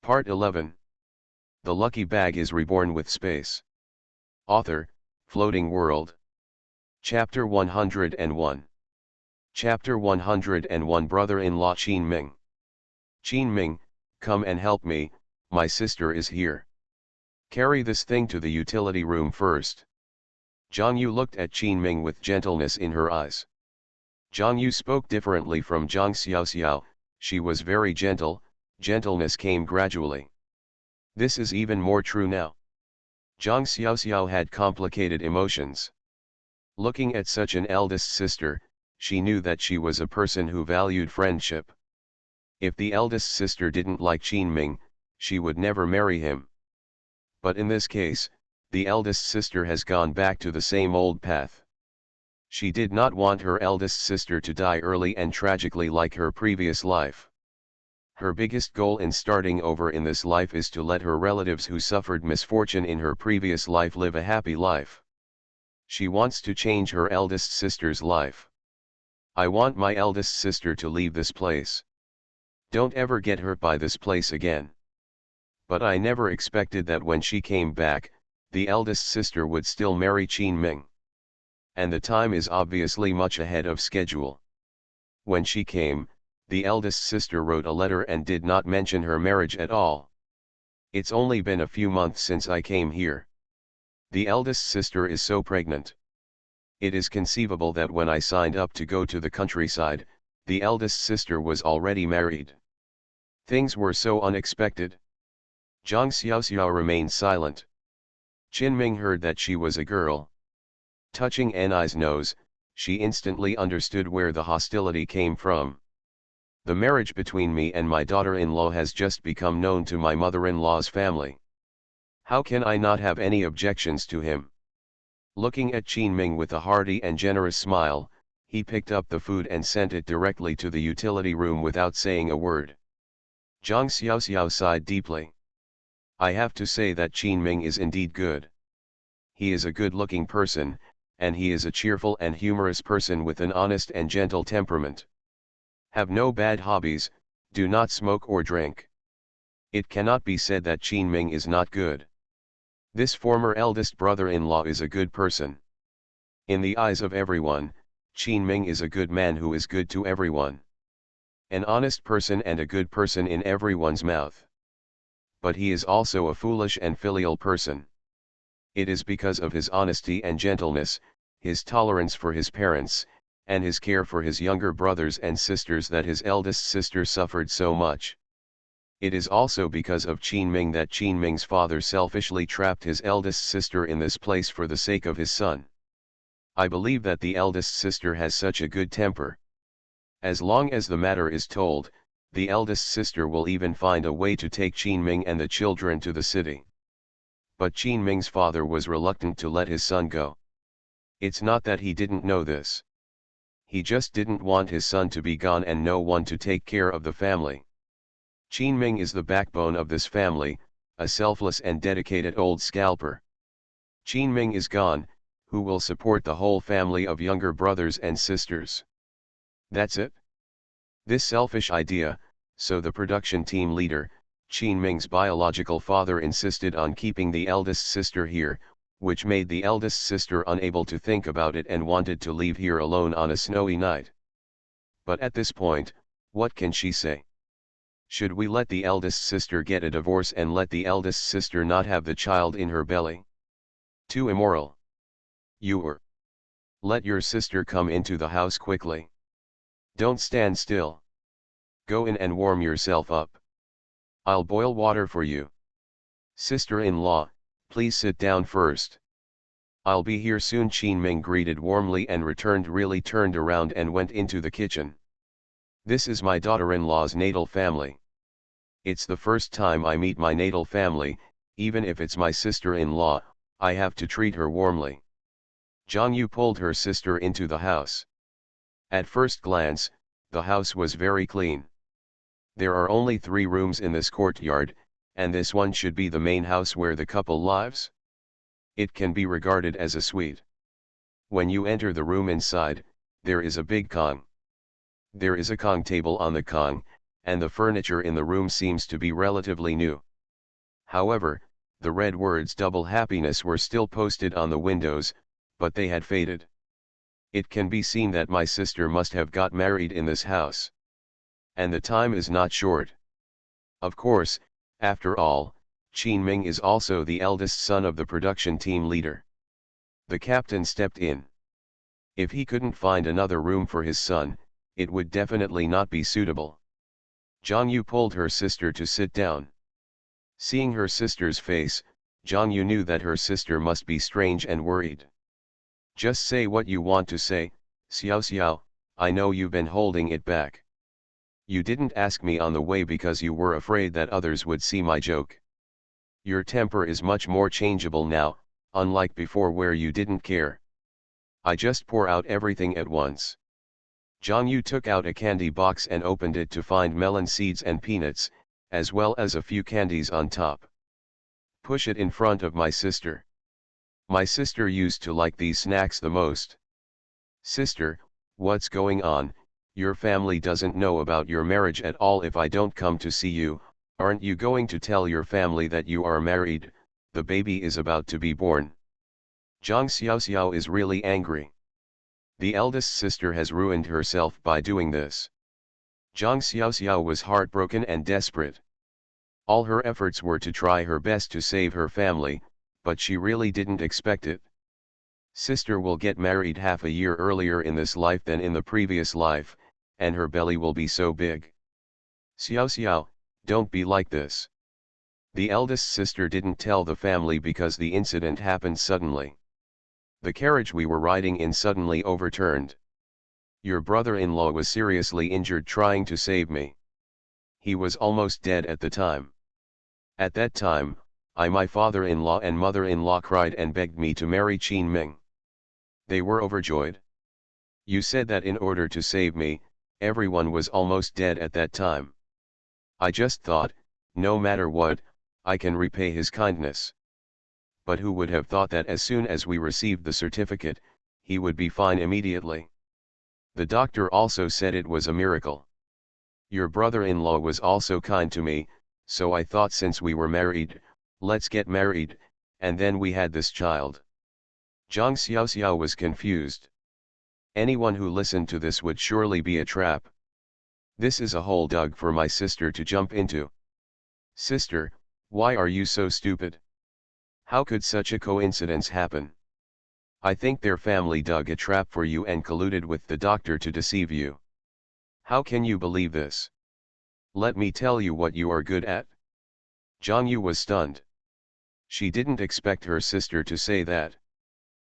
Part 11. The Lucky Bag is Reborn with Space. Author, Floating World. Chapter 101. Chapter 101 Brother-in-law Qin Ming. Qin Ming, come and help me, my sister is here. Carry this thing to the utility room first. Zhang Yu looked at Qin Ming with gentleness in her eyes. Zhang Yu spoke differently from Zhang Xiaoxiao, she was very gentle, gentleness came gradually. This is even more true now. Zhang Xiaoxiao had complicated emotions. Looking at such an eldest sister, she knew that she was a person who valued friendship. If the eldest sister didn't like Qin Ming, she would never marry him. But in this case, the eldest sister has gone back to the same old path. She did not want her eldest sister to die early and tragically like her previous life. Her biggest goal in starting over in this life is to let her relatives who suffered misfortune in her previous life live a happy life. She wants to change her eldest sister's life. I want my eldest sister to leave this place. Don't ever get hurt by this place again. But I never expected that when she came back, the eldest sister would still marry Qin Ming. And the time is obviously much ahead of schedule. When she came, the eldest sister wrote a letter and did not mention her marriage at all. It's only been a few months since I came here. The eldest sister is so pregnant. It is conceivable that when I signed up to go to the countryside, the eldest sister was already married. Things were so unexpected. Zhang Xiaoxiao remained silent. Qin Ming heard that she was a girl. Touching Ni's nose, she instantly understood where the hostility came from. The marriage between me and my daughter-in-law has just become known to my mother-in-law's family. How can I not have any objections to him? Looking at Qin Ming with a hearty and generous smile, he picked up the food and sent it directly to the utility room without saying a word. Zhang Xiaoxiao sighed deeply. I have to say that Qin Ming is indeed good. He is a good-looking person, and he is a cheerful and humorous person with an honest and gentle temperament. Have no bad hobbies, do not smoke or drink. It cannot be said that Qin Ming is not good. This former eldest brother-in-law is a good person. In the eyes of everyone, Qin Ming is a good man who is good to everyone. An honest person and a good person in everyone's mouth. But he is also a foolish and filial person. It is because of his honesty and gentleness, his tolerance for his parents, and his care for his younger brothers and sisters that his eldest sister suffered so much. It is also because of Qin Ming that Qin Ming's father selfishly trapped his eldest sister in this place for the sake of his son. I believe that the eldest sister has such a good temper. As long as the matter is told, the eldest sister will even find a way to take Qin Ming and the children to the city. But Qin Ming's father was reluctant to let his son go. It's not that he didn't know this. He just didn't want his son to be gone and no one to take care of the family. Qin Ming is the backbone of this family, a selfless and dedicated old scalper. Qin Ming is gone, who will support the whole family of younger brothers and sisters? That's it. This selfish idea, so the production team leader, Qin Ming's biological father insisted on keeping the eldest sister here, which made the eldest sister unable to think about it and wanted to leave here alone on a snowy night. But at this point, what can she say? Should we let the eldest sister get a divorce and let the eldest sister not have the child in her belly? Too immoral. Let your sister come into the house quickly. Don't stand still. Go in and warm yourself up. I'll boil water for you. Sister-in-law, please sit down first. I'll be here soon. Qin Ming greeted warmly and turned around and went into the kitchen. This is my daughter-in-law's natal family. It's the first time I meet my natal family, even if it's my sister-in-law, I have to treat her warmly. Zhang Yu pulled her sister into the house. At first glance, the house was very clean. There are only 3 rooms in this courtyard, and this one should be the main house where the couple lives. It can be regarded as a suite. When you enter the room inside, there is a big Kong. There is a Kong table on the Kong, and the furniture in the room seems to be relatively new. However, the red words "double happiness" were still posted on the windows, but they had faded. It can be seen that my sister must have got married in this house. And the time is not short. Of course, after all, Qin Ming is also the eldest son of the production team leader. The captain stepped in. If he couldn't find another room for his son, it would definitely not be suitable. Zhang Yu pulled her sister to sit down. Seeing her sister's face, Zhang Yu knew that her sister must be strange and worried. Just say what you want to say, Xiao Xiao, I know you've been holding it back. You didn't ask me on the way because you were afraid that others would see my joke. Your temper is much more changeable now, unlike before where you didn't care. I just pour out everything at once. Zhang Yu took out a candy box and opened it to find melon seeds and peanuts, as well as a few candies on top. Push it in front of my sister. My sister used to like these snacks the most. Sister, what's going on? Your family doesn't know about your marriage at all. If I don't come to see you, aren't you going to tell your family that you are married? The baby is about to be born. Zhang Xiaoxiao is really angry. The eldest sister has ruined herself by doing this. Zhang Xiaoxiao was heartbroken and desperate. All her efforts were to try her best to save her family, but she really didn't expect it. Sister will get married half a year earlier in this life than in the previous life, and her belly will be so big. Xiao Xiao, don't be like this. The eldest sister didn't tell the family because the incident happened suddenly. The carriage we were riding in suddenly overturned. Your brother-in-law was seriously injured trying to save me. He was almost dead at the time. At that time, my father-in-law and mother-in-law cried and begged me to marry Qin Ming. They were overjoyed. You said that in order to save me, everyone was almost dead at that time. I just thought, no matter what, I can repay his kindness. But who would have thought that as soon as we received the certificate, he would be fine immediately? The doctor also said it was a miracle. Your brother-in-law was also kind to me, so I thought since we were married, let's get married, and then we had this child. Zhang Xiaoxiao was confused. Anyone who listened to this would surely be a trap. This is a hole dug for my sister to jump into. Sister, why are you so stupid? How could such a coincidence happen? I think their family dug a trap for you and colluded with the doctor to deceive you. How can you believe this? Let me tell you what you are good at. Zhang Yu was stunned. She didn't expect her sister to say that.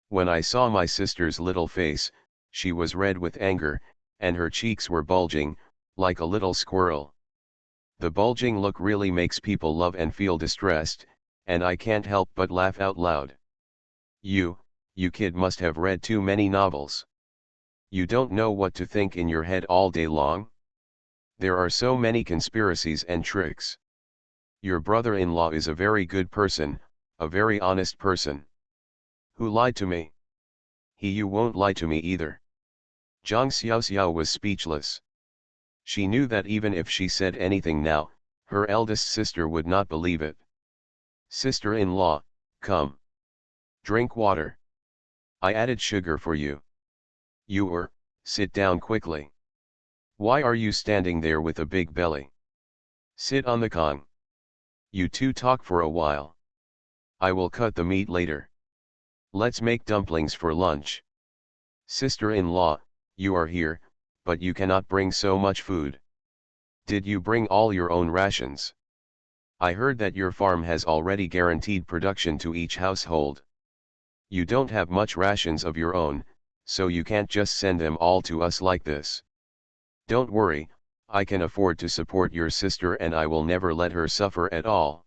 When I saw my sister's little face, she was red with anger, and her cheeks were bulging, like a little squirrel. The bulging look really makes people love and feel distressed, and I can't help but laugh out loud. You kid must have read too many novels. You don't know what to think in your head all day long? There are so many conspiracies and tricks. Your brother-in-law is a very good person, a very honest person. Who lied to me? You won't lie to me either. Zhang Xiaoxiao was speechless. She knew that even if she said anything now, her eldest sister would not believe it. Sister-in-law, come. Drink water. I added sugar for you. Sit down quickly. Why are you standing there with a big belly? Sit on the kong. You two talk for a while. I will cut the meat later. Let's make dumplings for lunch. Sister-in-law, you are here, but you cannot bring so much food. Did you bring all your own rations? I heard that your farm has already guaranteed production to each household. You don't have much rations of your own, so you can't just send them all to us like this. Don't worry, I can afford to support your sister and I will never let her suffer at all.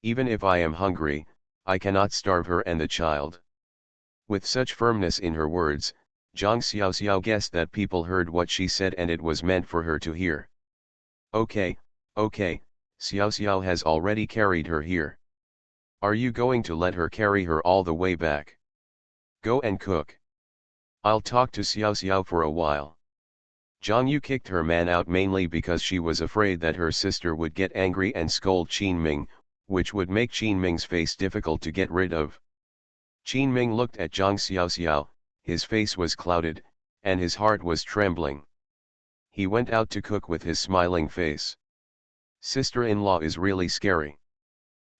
Even if I am hungry, I cannot starve her and the child. With such firmness in her words, Zhang Xiaoxiao guessed that people heard what she said and it was meant for her to hear. Okay, Xiaoxiao has already carried her here. Are you going to let her carry her all the way back? Go and cook. I'll talk to Xiaoxiao for a while. Zhang Yu kicked her man out mainly because she was afraid that her sister would get angry and scold Qin Ming, which would make Qin Ming's face difficult to get rid of. Qin Ming looked at Zhang Xiaoxiao, his face was clouded, and his heart was trembling. He went out to cook with his smiling face. Sister-in-law is really scary.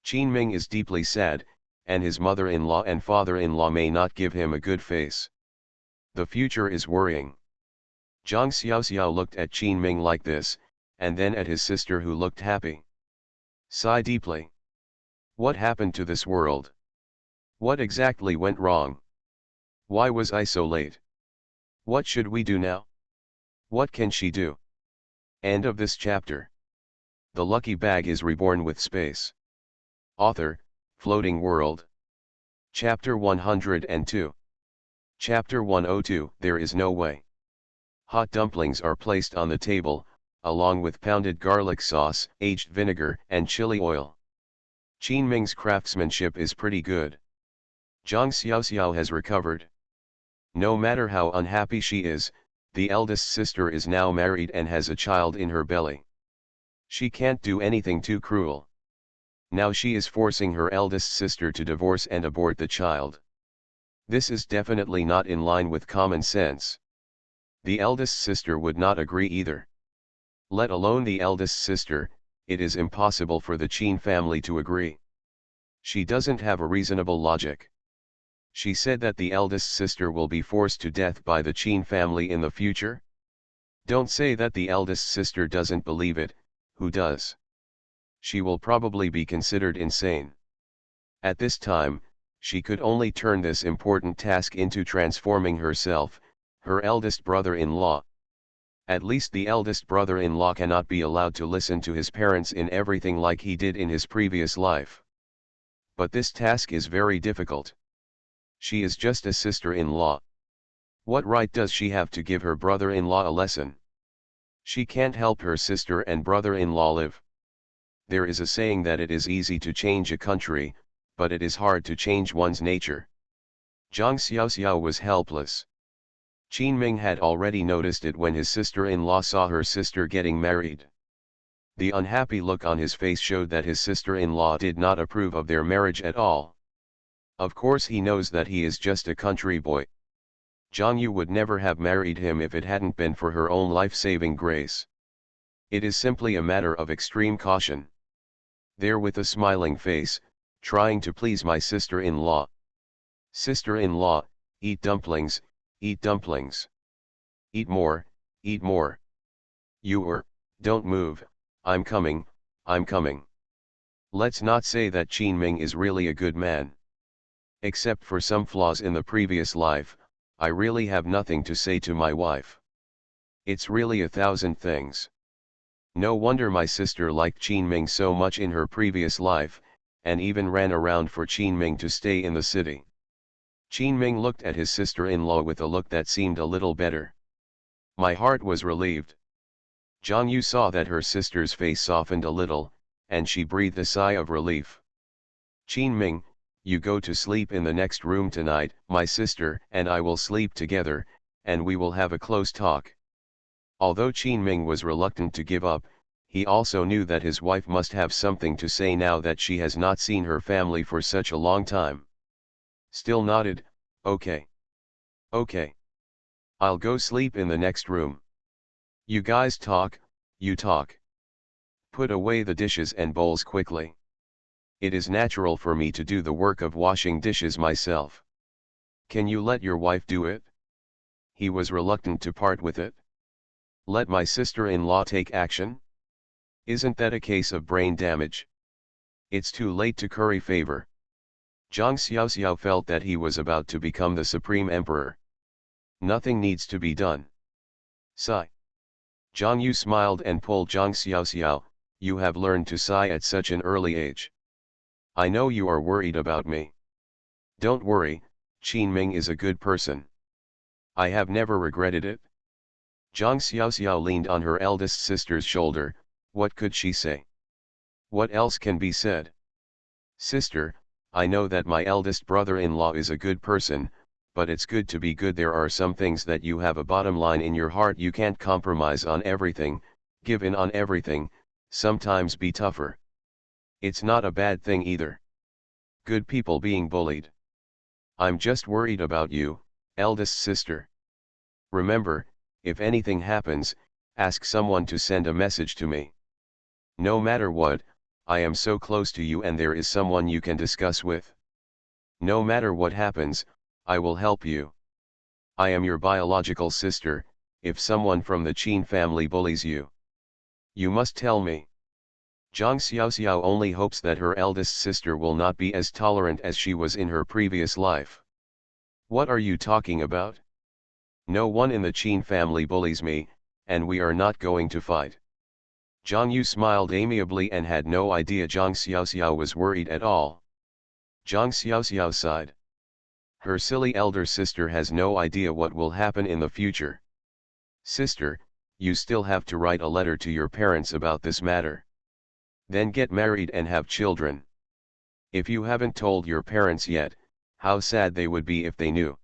Qin Ming is deeply sad, and his mother-in-law and father-in-law may not give him a good face. The future is worrying. Zhang Xiaoxiao looked at Qin Ming like this, and then at his sister who looked happy. Sigh deeply. What happened to this world? What exactly went wrong? Why was I so late? What should we do now? What can she do? End of this chapter. The lucky bag is reborn with space. Author, Floating World. Chapter 102. Chapter 102. There is no way. Hot dumplings are placed on the table, along with pounded garlic sauce, aged vinegar, and chili oil. Qin Ming's craftsmanship is pretty good. Zhang Xiaoxiao has recovered. No matter how unhappy she is, the eldest sister is now married and has a child in her belly. She can't do anything too cruel. Now she is forcing her eldest sister to divorce and abort the child. This is definitely not in line with common sense. The eldest sister would not agree either. Let alone the eldest sister, it is impossible for the Qin family to agree. She doesn't have a reasonable logic. She said that the eldest sister will be forced to death by the Qin family in the future? Don't say that the eldest sister doesn't believe it, who does? She will probably be considered insane. At this time, she could only turn this important task into transforming herself, her eldest brother-in-law. At least the eldest brother-in-law cannot be allowed to listen to his parents in everything like he did in his previous life. But this task is very difficult. She is just a sister-in-law. What right does she have to give her brother-in-law a lesson? She can't help her sister and brother-in-law live. There is a saying that it is easy to change a country, but it is hard to change one's nature. Zhang Xiaoxiao was helpless. Qin Ming had already noticed it when his sister-in-law saw her sister getting married. The unhappy look on his face showed that his sister-in-law did not approve of their marriage at all. Of course he knows that he is just a country boy. Zhang Yu would never have married him if it hadn't been for her own life-saving grace. It is simply a matter of extreme caution. There with a smiling face, trying to please my sister-in-law. Sister-in-law, eat dumplings, eat dumplings. Eat more, eat more. Don't move, I'm coming, I'm coming. Let's not say that Qin Ming is really a good man. Except for some flaws in the previous life, I really have nothing to say to my wife. It's really 1,000 things. No wonder my sister liked Qin Ming so much in her previous life, and even ran around for Qin Ming to stay in the city. Qin Ming looked at his sister-in-law with a look that seemed a little better. My heart was relieved. Zhang Yu saw that her sister's face softened a little, and she breathed a sigh of relief. Qin Ming, you go to sleep in the next room tonight, my sister and I will sleep together, and we will have a close talk. Although Qin Ming was reluctant to give up, he also knew that his wife must have something to say now that she has not seen her family for such a long time. Still nodded, okay. Okay. I'll go sleep in the next room. You guys talk, you talk. Put away the dishes and bowls quickly. It is natural for me to do the work of washing dishes myself. Can you let your wife do it? He was reluctant to part with it. Let my sister-in-law take action? Isn't that a case of brain damage? It's too late to curry favor. Zhang Xiaoxiao felt that he was about to become the supreme emperor. Nothing needs to be done. Sigh. Zhang Yu smiled and pulled Zhang Xiaoxiao, you have learned to sigh at such an early age. I know you are worried about me. Don't worry, Qin Ming is a good person. I have never regretted it. Zhang Xiaoxiao leaned on her eldest sister's shoulder, what could she say? What else can be said? Sister, I know that my eldest brother-in-law is a good person, but it's good to be good. There are some things that you have a bottom line in your heart. You can't compromise on everything, give in on everything, sometimes be tougher. It's not a bad thing either. Good people being bullied. I'm just worried about you, eldest sister. Remember, if anything happens, ask someone to send a message to me. No matter what, I am so close to you and there is someone you can discuss with. No matter what happens, I will help you. I am your biological sister. If someone from the Qin family bullies you, you must tell me. Zhang Xiaoxiao only hopes that her eldest sister will not be as tolerant as she was in her previous life. What are you talking about? No one in the Qin family bullies me, and we are not going to fight. Zhang Yu smiled amiably and had no idea Zhang Xiaoxiao was worried at all. Zhang Xiaoxiao sighed. Her silly elder sister has no idea what will happen in the future. Sister, you still have to write a letter to your parents about this matter. Then get married and have children. If you haven't told your parents yet, how sad they would be if they knew.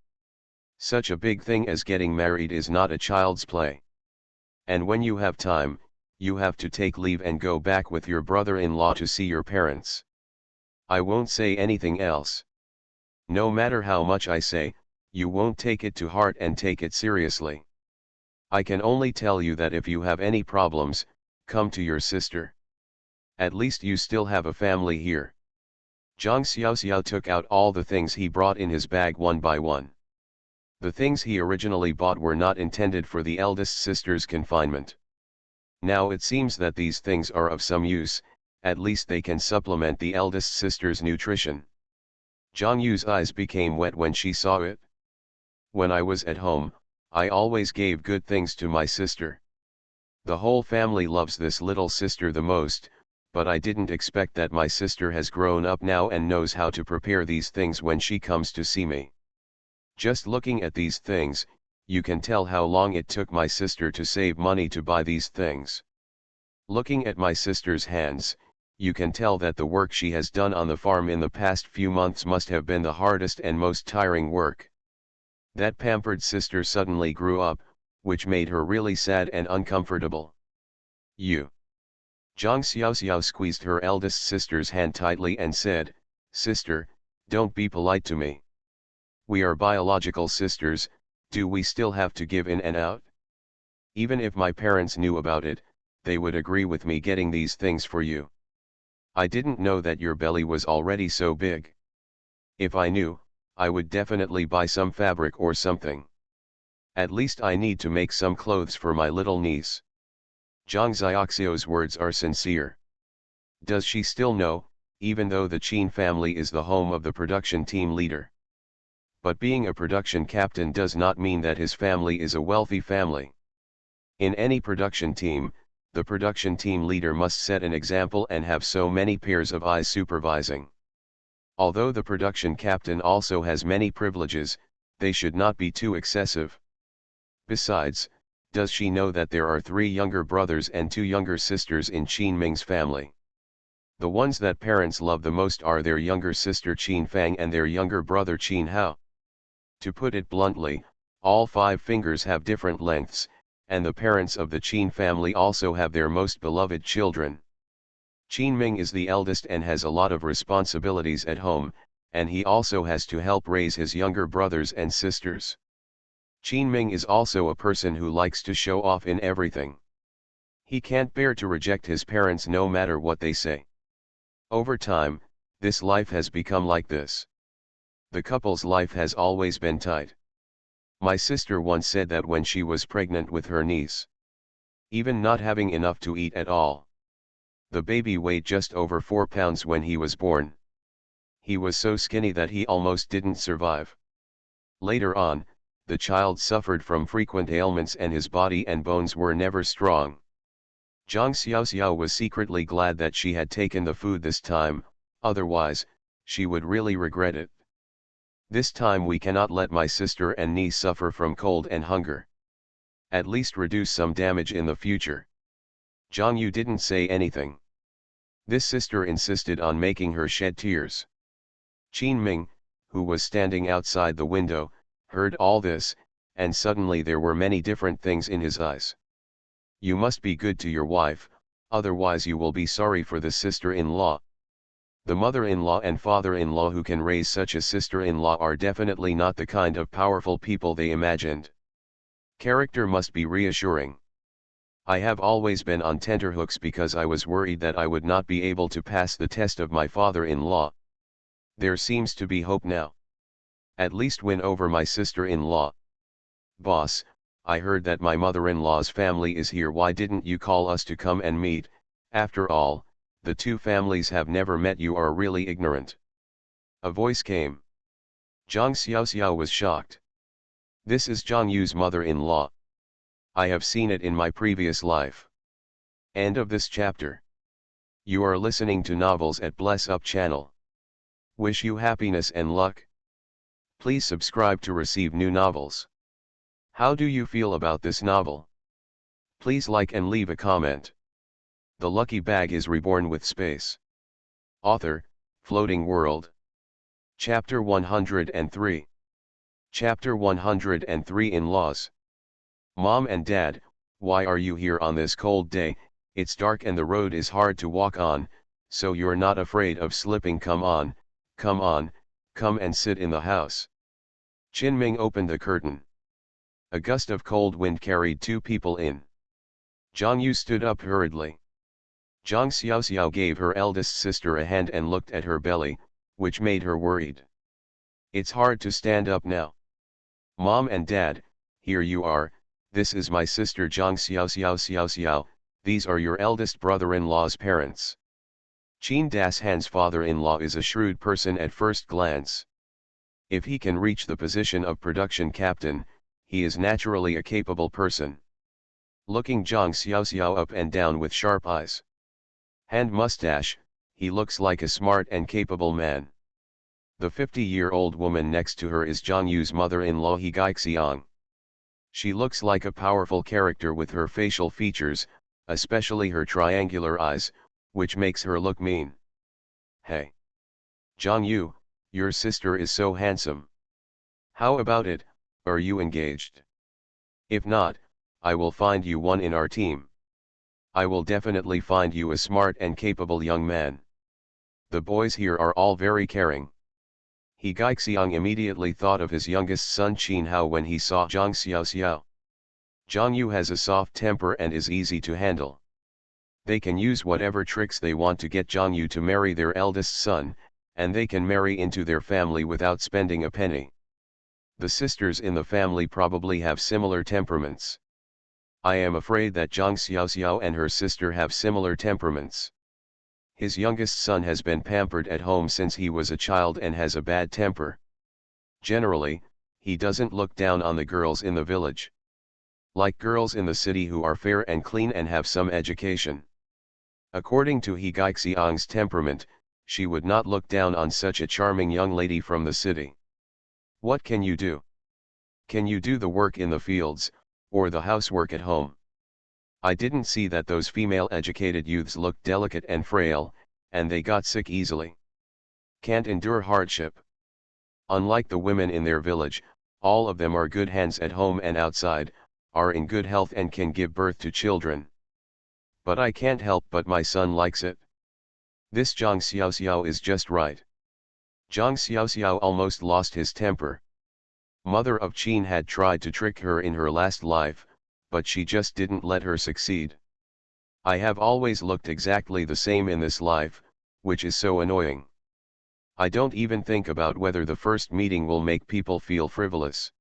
Such a big thing as getting married is not a child's play. And when you have time, you have to take leave and go back with your brother-in-law to see your parents. I won't say anything else. No matter how much I say, you won't take it to heart and take it seriously. I can only tell you that if you have any problems, come to your sister. At least you still have a family here. Zhang Xiaoxiao took out all the things he brought in his bag one by one. The things he originally bought were not intended for the eldest sister's confinement. Now it seems that these things are of some use, at least they can supplement the eldest sister's nutrition. Zhang Yu's eyes became wet when she saw it. When I was at home, I always gave good things to my sister. The whole family loves this little sister the most, but I didn't expect that my sister has grown up now and knows how to prepare these things when she comes to see me. Just looking at these things, you can tell how long it took my sister to save money to buy these things. Looking at my sister's hands, you can tell that the work she has done on the farm in the past few months must have been the hardest and most tiring work. That pampered sister suddenly grew up, which made her really sad and uncomfortable. You. Zhang Xiaoxiao squeezed her eldest sister's hand tightly and said, "Sister, don't be polite to me. We are biological sisters, do we still have to give in and out? Even if my parents knew about it, they would agree with me getting these things for you. I didn't know that your belly was already so big. If I knew, I would definitely buy some fabric or something. At least I need to make some clothes for my little niece." Zhang Xiaoxiao's words are sincere. Does she still know, even though the Qin family is the home of the production team leader? But being a production captain does not mean that his family is a wealthy family. In any production team, the production team leader must set an example and have so many pairs of eyes supervising. Although the production captain also has many privileges, they should not be too excessive. Besides, does she know that there are 3 younger brothers and 2 younger sisters in Qin Ming's family? The ones that parents love the most are their younger sister Qin Fang and their younger brother Qin Hao. To put it bluntly, all 5 fingers have different lengths, and the parents of the Qin family also have their most beloved children. Qin Ming is the eldest and has a lot of responsibilities at home, and he also has to help raise his younger brothers and sisters. Qin Ming is also a person who likes to show off in everything. He can't bear to reject his parents no matter what they say. Over time, this life has become like this. The couple's life has always been tight. My sister once said that when she was pregnant with her niece, even not having enough to eat at all, the baby weighed just over 4 pounds when he was born. He was so skinny that he almost didn't survive. Later on, the child suffered from frequent ailments and his body and bones were never strong. Zhang Xiaoxiao was secretly glad that she had taken the food this time, otherwise, she would really regret it. This time we cannot let my sister and niece suffer from cold and hunger. At least reduce some damage in the future. Zhang Yu didn't say anything. This sister insisted on making her shed tears. Qin Ming, who was standing outside the window, heard all this, and suddenly there were many different things in his eyes. You must be good to your wife, otherwise you will be sorry for the sister-in-law. The mother-in-law and father-in-law who can raise such a sister-in-law are definitely not the kind of powerful people they imagined. Character must be reassuring. I have always been on tenterhooks because I was worried that I would not be able to pass the test of my father-in-law. There seems to be hope now. At least win over my sister-in-law. Boss, I heard that my mother-in-law's family is here. Why didn't you call us to come and meet? After all, the two families have never met. You are really ignorant. A voice came. Zhang Xiaoxiao was shocked. This is Zhang Yu's mother-in-law. I have seen it in my previous life. End of this chapter. You are listening to Novels at Bless Up channel. Wish you happiness and luck. Please subscribe to receive new novels. How do you feel about this novel? Please like and leave a comment. The Lucky Bag is Reborn with Space. Author, Floating World. Chapter 103. Chapter 103 In-Laws. Mom and Dad, why are you here on this cold day? It's dark and the road is hard to walk on, so you're not afraid of slipping. Come on, come and sit in the house. Qin Ming opened the curtain. A gust of cold wind carried two people in. Zhang Yu stood up hurriedly. Zhang Xiaoxiao gave her eldest sister a hand and looked at her belly, which made her worried. It's hard to stand up now. Mom and Dad, here you are. This is my sister Zhang Xiaoxiao. These are your eldest brother-in-law's parents. Qin Das Han's father-in-law is a shrewd person at first glance. If he can reach the position of production captain, he is naturally a capable person. Looking Zhang Xiaoxiao up and down with sharp eyes. Hand mustache, he looks like a smart and capable man. The 50-year-old woman next to her is Zhang Yu's mother-in-law He Gaixiang. She looks like a powerful character with her facial features, especially her triangular eyes, which makes her look mean. Hey! Zhang Yu, your sister is so handsome. How about it, are you engaged? If not, I will find you one in our team. I will definitely find you a smart and capable young man. The boys here are all very caring. He Gaixiang immediately thought of his youngest son Qin Hao when he saw Zhang Xiaoxiao. Zhang Yu has a soft temper and is easy to handle. They can use whatever tricks they want to get Zhang Yu to marry their eldest son, and they can marry into their family without spending a penny. The sisters in the family probably have similar temperaments. I am afraid that Zhang Xiaoxiao and her sister have similar temperaments. His youngest son has been pampered at home since he was a child and has a bad temper. Generally, he doesn't look down on the girls in the village. Like girls in the city who are fair and clean and have some education. According to He Gaixiang's temperament, she would not look down on such a charming young lady from the city. What can you do? Can you do the work in the fields, or the housework at home? I didn't see that those female educated youths looked delicate and frail, and they got sick easily. Can't endure hardship. Unlike the women in their village, all of them are good hands at home and outside, are in good health and can give birth to children. But I can't help but my son likes it. This Zhang Xiaoxiao is just right. Zhang Xiaoxiao almost lost his temper. Mother of Qin had tried to trick her in her last life, but she just didn't let her succeed. I have always looked exactly the same in this life, which is so annoying. I don't even think about whether the first meeting will make people feel frivolous.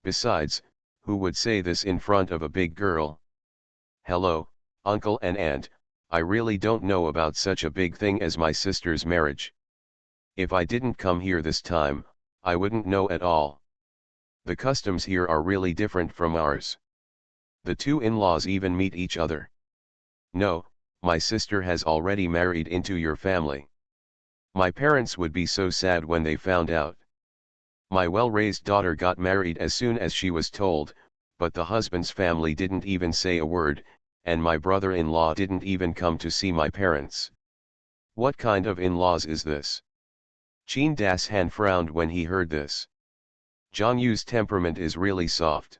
Besides, who would say this in front of a big girl? Hello, uncle and aunt, I really don't know about such a big thing as my sister's marriage. If I didn't come here this time, I wouldn't know at all. The customs here are really different from ours. The two in-laws even meet each other. No, my sister has already married into your family. My parents would be so sad when they found out. My well-raised daughter got married as soon as she was told, but the husband's family didn't even say a word, and my brother-in-law didn't even come to see my parents. What kind of in-laws is this? Qin Das Han frowned when he heard this. Jong Yu's temperament is really soft.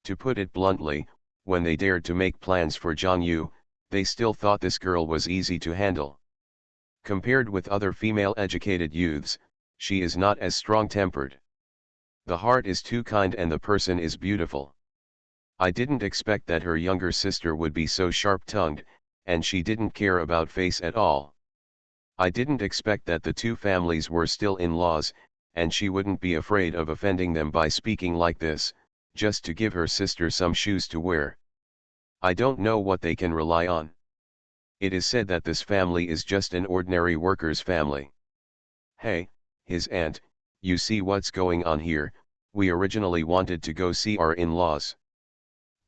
To put it bluntly, when they dared to make plans for Jong Yu, they still thought this girl was easy to handle. Compared with other female-educated youths, she is not as strong-tempered. The heart is too kind and the person is beautiful. I didn't expect that her younger sister would be so sharp-tongued, and she didn't care about face at all. I didn't expect that the two families were still in-laws, and she wouldn't be afraid of offending them by speaking like this, just to give her sister some shoes to wear. I don't know what they can rely on. It is said that this family is just an ordinary worker's family. Hey, his aunt, you see what's going on here, we originally wanted to go see our in-laws.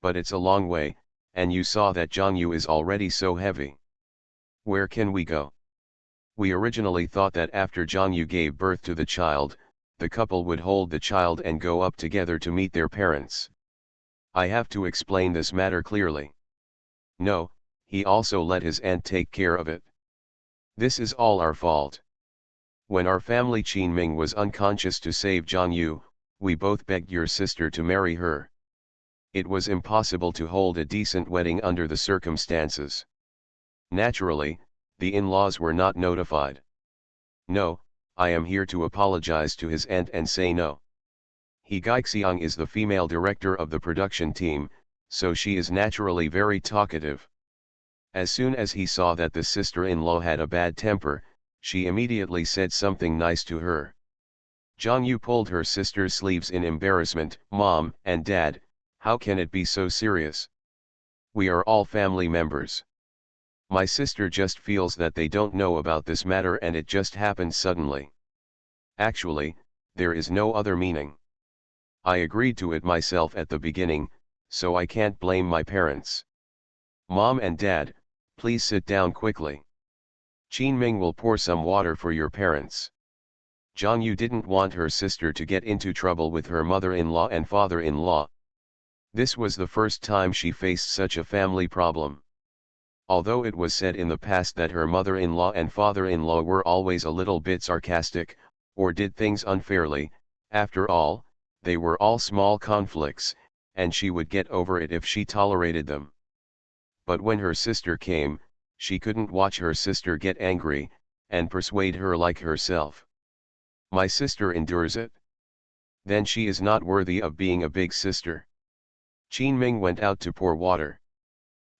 But it's a long way, and you saw that Jong Yu is already so heavy. Where can we go? We originally thought that after Jong Yu gave birth to the child, the couple would hold the child and go up together to meet their parents. I have to explain this matter clearly. No, he also let his aunt take care of it. This is all our fault. When our family Qin Ming was unconscious to save Jong Yu, we both begged your sister to marry her. It was impossible to hold a decent wedding under the circumstances. Naturally, the in-laws were not notified. No, I am here to apologize to his aunt and say no. He Gaixiang is the female director of the production team, so she is naturally very talkative. As soon as he saw that the sister-in-law had a bad temper, she immediately said something nice to her. Jong Yu pulled her sister's sleeves in embarrassment. Mom and Dad, how can it be so serious? We are all family members. My sister just feels that they don't know about this matter and it just happened suddenly. Actually, there is no other meaning. I agreed to it myself at the beginning, so I can't blame my parents. Mom and Dad, please sit down quickly. Qin Ming will pour some water for your parents. Jong Yu didn't want her sister to get into trouble with her mother-in-law and father-in-law. This was the first time she faced such a family problem. Although it was said in the past that her mother-in-law and father-in-law were always a little bit sarcastic, or did things unfairly, after all, they were all small conflicts, and she would get over it if she tolerated them. But when her sister came, she couldn't watch her sister get angry, and persuade her like herself. My sister endures it. Then she is not worthy of being a big sister. Qin Ming went out to pour water.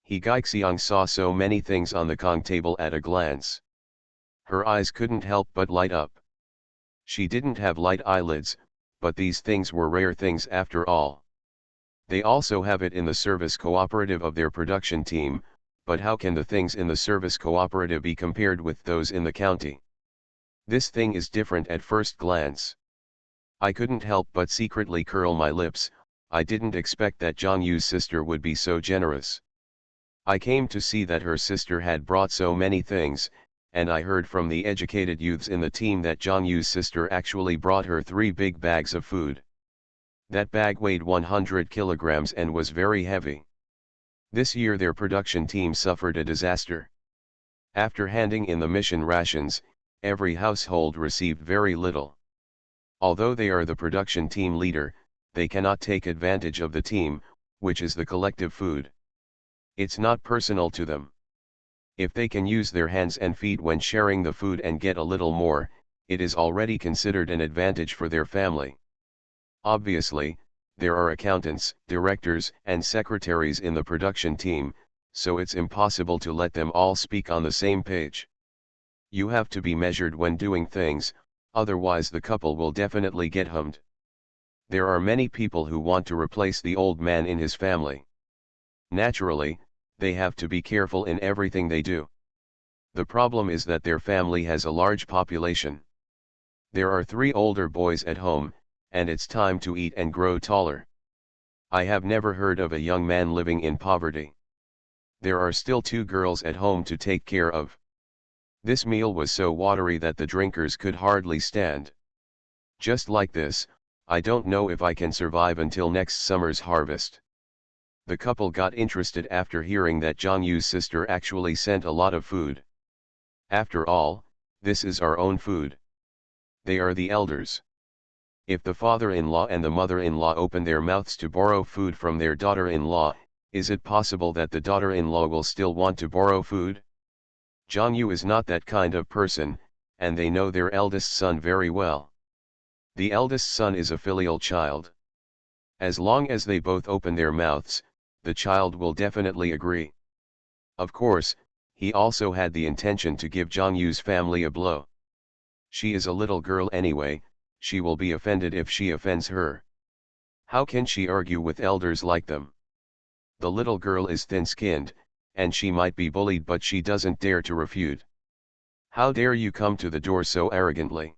He Gaixiang saw so many things on the Kong table at a glance. Her eyes couldn't help but light up. She didn't have light eyelids, but these things were rare things after all. They also have it in the service cooperative of their production team, but how can the things in the service cooperative be compared with those in the county? This thing is different at first glance. I couldn't help but secretly curl my lips. I didn't expect that Jong Yu's sister would be so generous. I came to see that her sister had brought so many things, and I heard from the educated youths in the team that Jong Yu's sister actually brought her 3 big bags of food. That bag weighed 100 kilograms and was very heavy. This year their production team suffered a disaster. After handing in the mission rations, every household received very little. Although they are the production team leader, they cannot take advantage of the team, which is the collective food. It's not personal to them. If they can use their hands and feet when sharing the food and get a little more, it is already considered an advantage for their family. Obviously, there are accountants, directors, and secretaries in the production team, so it's impossible to let them all speak on the same page. You have to be measured when doing things, otherwise the couple will definitely get hummed. There are many people who want to replace the old man in his family. Naturally, they have to be careful in everything they do. The problem is that their family has a large population. There are 3 older boys at home, and it's time to eat and grow taller. I have never heard of a young man living in poverty. There are still 2 girls at home to take care of. This meal was so watery that the drinkers could hardly stand. Just like this, I don't know if I can survive until next summer's harvest. The couple got interested after hearing that Jong Yu's sister actually sent a lot of food. After all, this is our own food. They are the elders. If the father-in-law and the mother-in-law open their mouths to borrow food from their daughter-in-law, is it possible that the daughter-in-law will still want to borrow food? Zhang Yu is not that kind of person, and they know their eldest son very well. The eldest son is a filial child. As long as they both open their mouths, the child will definitely agree. Of course, he also had the intention to give Zhang Yu's family a blow. She is a little girl anyway, she will be offended if she offends her. How can she argue with elders like them? The little girl is thin-skinned, and she might be bullied, but she doesn't dare to refute. How dare you come to the door so arrogantly?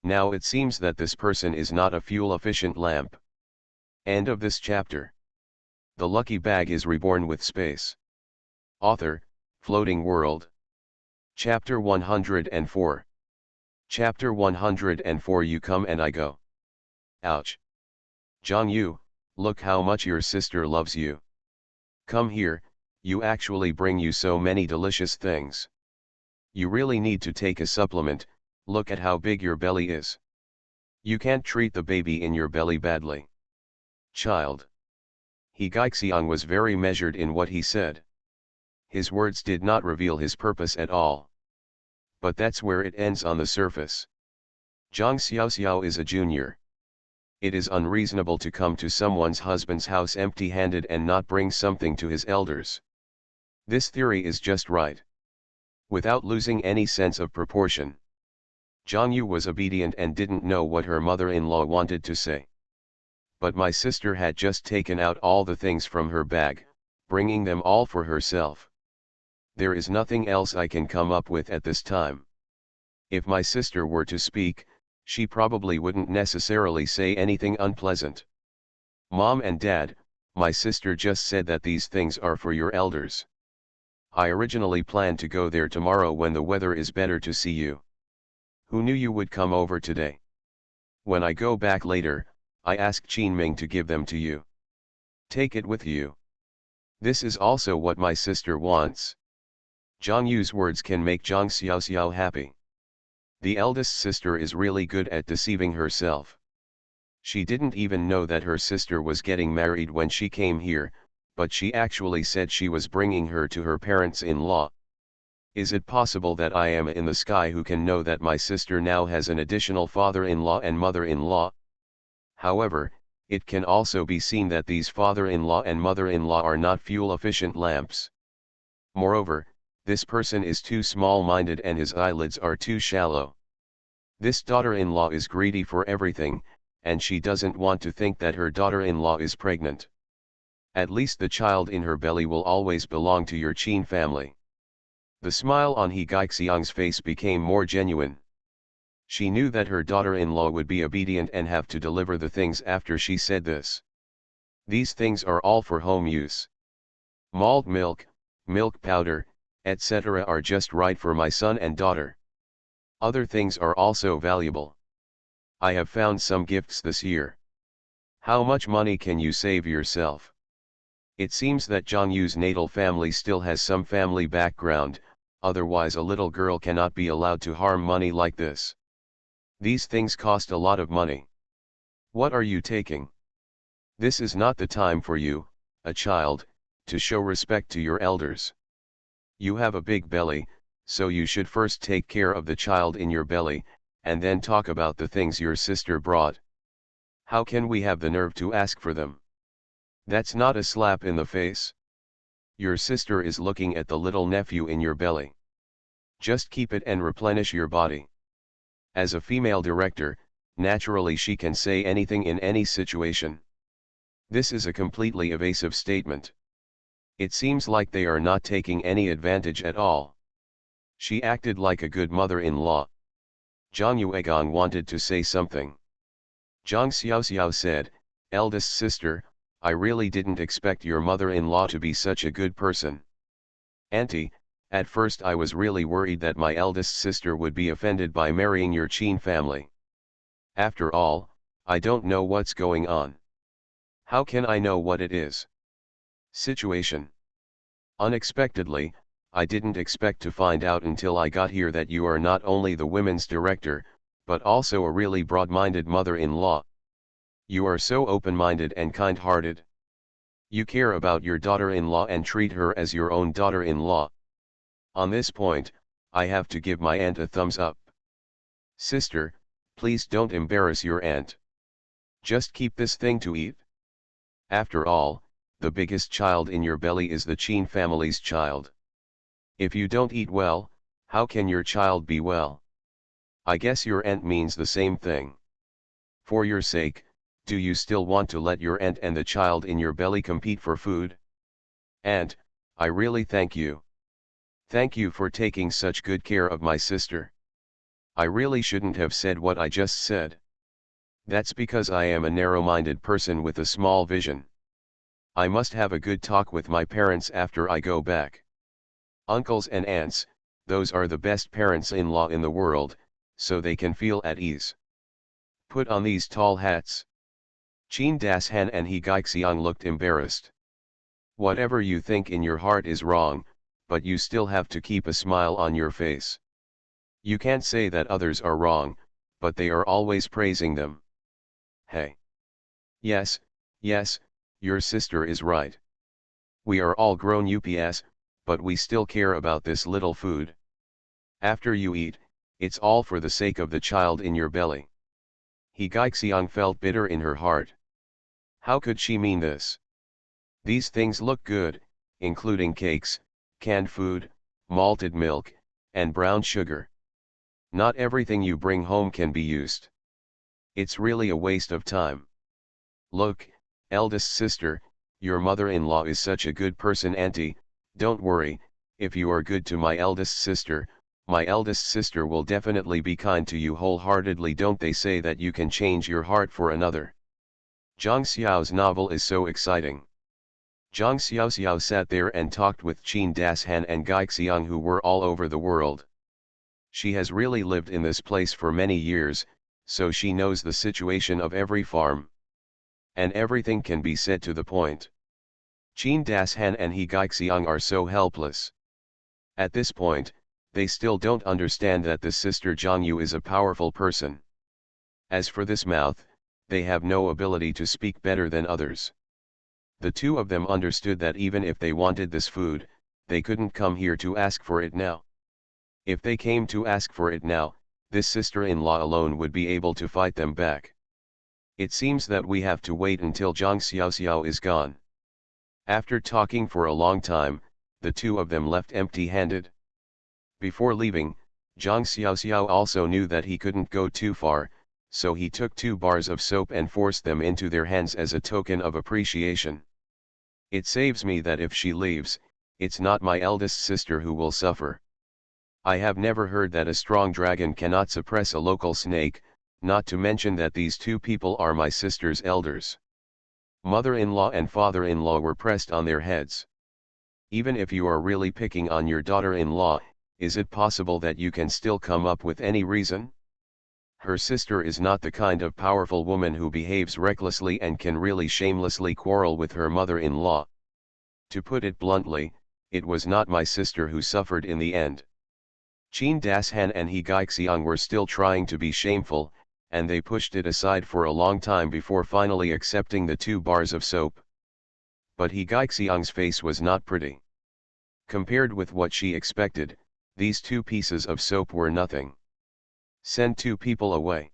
Now it seems that this person is not a fuel-efficient lamp. End of this chapter. The lucky bag is reborn with space. Author, Floating World. Chapter 104. Chapter 104. You come and I go. Ouch. Zhang Yu, look how much your sister loves you. Come here, you actually bring you so many delicious things. You really need to take a supplement, look at how big your belly is. You can't treat the baby in your belly badly. Child. He Gaixiang was very measured in what he said. His words did not reveal his purpose at all. But that's where it ends on the surface. Zhang Xiaoxiao is a junior. It is unreasonable to come to someone's husband's house empty-handed and not bring something to his elders. This theory is just right. Without losing any sense of proportion. Zhang Yu was obedient and didn't know what her mother-in-law wanted to say. But my sister had just taken out all the things from her bag, bringing them all for herself. There is nothing else I can come up with at this time. If my sister were to speak, she probably wouldn't necessarily say anything unpleasant. Mom and Dad, my sister just said that these things are for your elders. I originally planned to go there tomorrow when the weather is better to see you. Who knew you would come over today? When I go back later, I ask Qinming to give them to you. Take it with you. This is also what my sister wants. Zhang Yu's words can make Zhang Xiaoxiao happy. The eldest sister is really good at deceiving herself. She didn't even know that her sister was getting married when she came here, but she actually said she was bringing her to her parents-in-law. Is it possible that I am in the sky who can know that my sister now has an additional father-in-law and mother-in-law? However, it can also be seen that these father-in-law and mother-in-law are not fuel-efficient lamps. Moreover, this person is too small-minded and his eyelids are too shallow. This daughter-in-law is greedy for everything, and she doesn't want to think that her daughter-in-law is pregnant. At least the child in her belly will always belong to your Qin family. The smile on He Gaixiang's face became more genuine. She knew that her daughter-in-law would be obedient and have to deliver the things after she said this. These things are all for home use. Malt milk, milk powder, etc. are just right for my son and daughter. Other things are also valuable. I have found some gifts this year. How much money can you save yourself? It seems that Zhang Yu's natal family still has some family background, otherwise a little girl cannot be allowed to harm money like this. These things cost a lot of money. What are you taking? This is not the time for you, a child, to show respect to your elders. You have a big belly, so you should first take care of the child in your belly, and then talk about the things your sister brought. How can we have the nerve to ask for them? That's not a slap in the face. Your sister is looking at the little nephew in your belly. Just keep it and replenish your body. As a female director, naturally she can say anything in any situation. This is a completely evasive statement. It seems like they are not taking any advantage at all. She acted like a good mother-in-law. Zhang Yuegang wanted to say something. Zhang Xiaoxiao said, "Eldest sister, I really didn't expect your mother-in-law to be such a good person. Auntie, at first I was really worried that my eldest sister would be offended by marrying your Qin family. After all, I don't know what's going on. How can I know what it is? Situation. Unexpectedly, I didn't expect to find out until I got here that you are not only the women's director, but also a really broad-minded mother-in-law. You are so open-minded and kind-hearted. You care about your daughter-in-law and treat her as your own daughter-in-law. On this point, I have to give my aunt a thumbs up. Sister, please don't embarrass your aunt. Just keep this thing to eat. After all, the biggest child in your belly is the Chin family's child. If you don't eat well, how can your child be well? I guess your aunt means the same thing. For your sake, do you still want to let your aunt and the child in your belly compete for food? Aunt, I really thank you. Thank you for taking such good care of my sister. I really shouldn't have said what I just said. That's because I am a narrow-minded person with a small vision. I must have a good talk with my parents after I go back. Uncles and aunts, those are the best parents-in-law in the world, so they can feel at ease. Put on these tall hats. Chin Das Han and He Gaixiang looked embarrassed. Whatever you think in your heart is wrong, but you still have to keep a smile on your face. You can't say that others are wrong, but they are always praising them. Hey. Yes, your sister is right. We are all grown ups, but we still care about this little food. After you eat, it's all for the sake of the child in your belly. He Gaixiang felt bitter in her heart. How could she mean this? These things look good, including cakes, canned food, malted milk, and brown sugar. Not everything you bring home can be used. It's really a waste of time. Look, eldest sister, your mother-in-law is such a good person. Auntie, don't worry, if you are good to my eldest sister will definitely be kind to you wholeheartedly. Don't they say that you can change your heart for another? Zhang Xiao's novel is so exciting. Zhang Xiao sat there and talked with Chin Das Han and Gaixiang, who were all over the world. She has really lived in this place for many years, so she knows the situation of every farm. And everything can be said to the point. Chin Das Han and He Gaixiang are so helpless. At this point, they still don't understand that the sister Zhang Yu is a powerful person. As for this mouth, they have no ability to speak better than others. The two of them understood that even if they wanted this food, they couldn't come here to ask for it now. If they came to ask for it now, this sister-in-law alone would be able to fight them back. It seems that we have to wait until Zhang Xiao is gone. After talking for a long time, the two of them left empty-handed. Before leaving, Zhang Xiao also knew that he couldn't go too far, so he took 2 bars of soap and forced them into their hands as a token of appreciation. It saves me that if she leaves, it's not my eldest sister who will suffer. I have never heard that a strong dragon cannot suppress a local snake, not to mention that these 2 people are my sister's elders. Mother-in-law and father-in-law were pressed on their heads. Even if you are really picking on your daughter-in-law, is it possible that you can still come up with any reason? Her sister is not the kind of powerful woman who behaves recklessly and can really shamelessly quarrel with her mother-in-law. To put it bluntly, it was not my sister who suffered in the end. Chin Das Han and He Gaixiang were still trying to be shameful, and they pushed it aside for a long time before finally accepting the 2 bars of soap. But He Gaixiang's face was not pretty. Compared with what she expected, these 2 pieces of soap were nothing. Send 2 people away.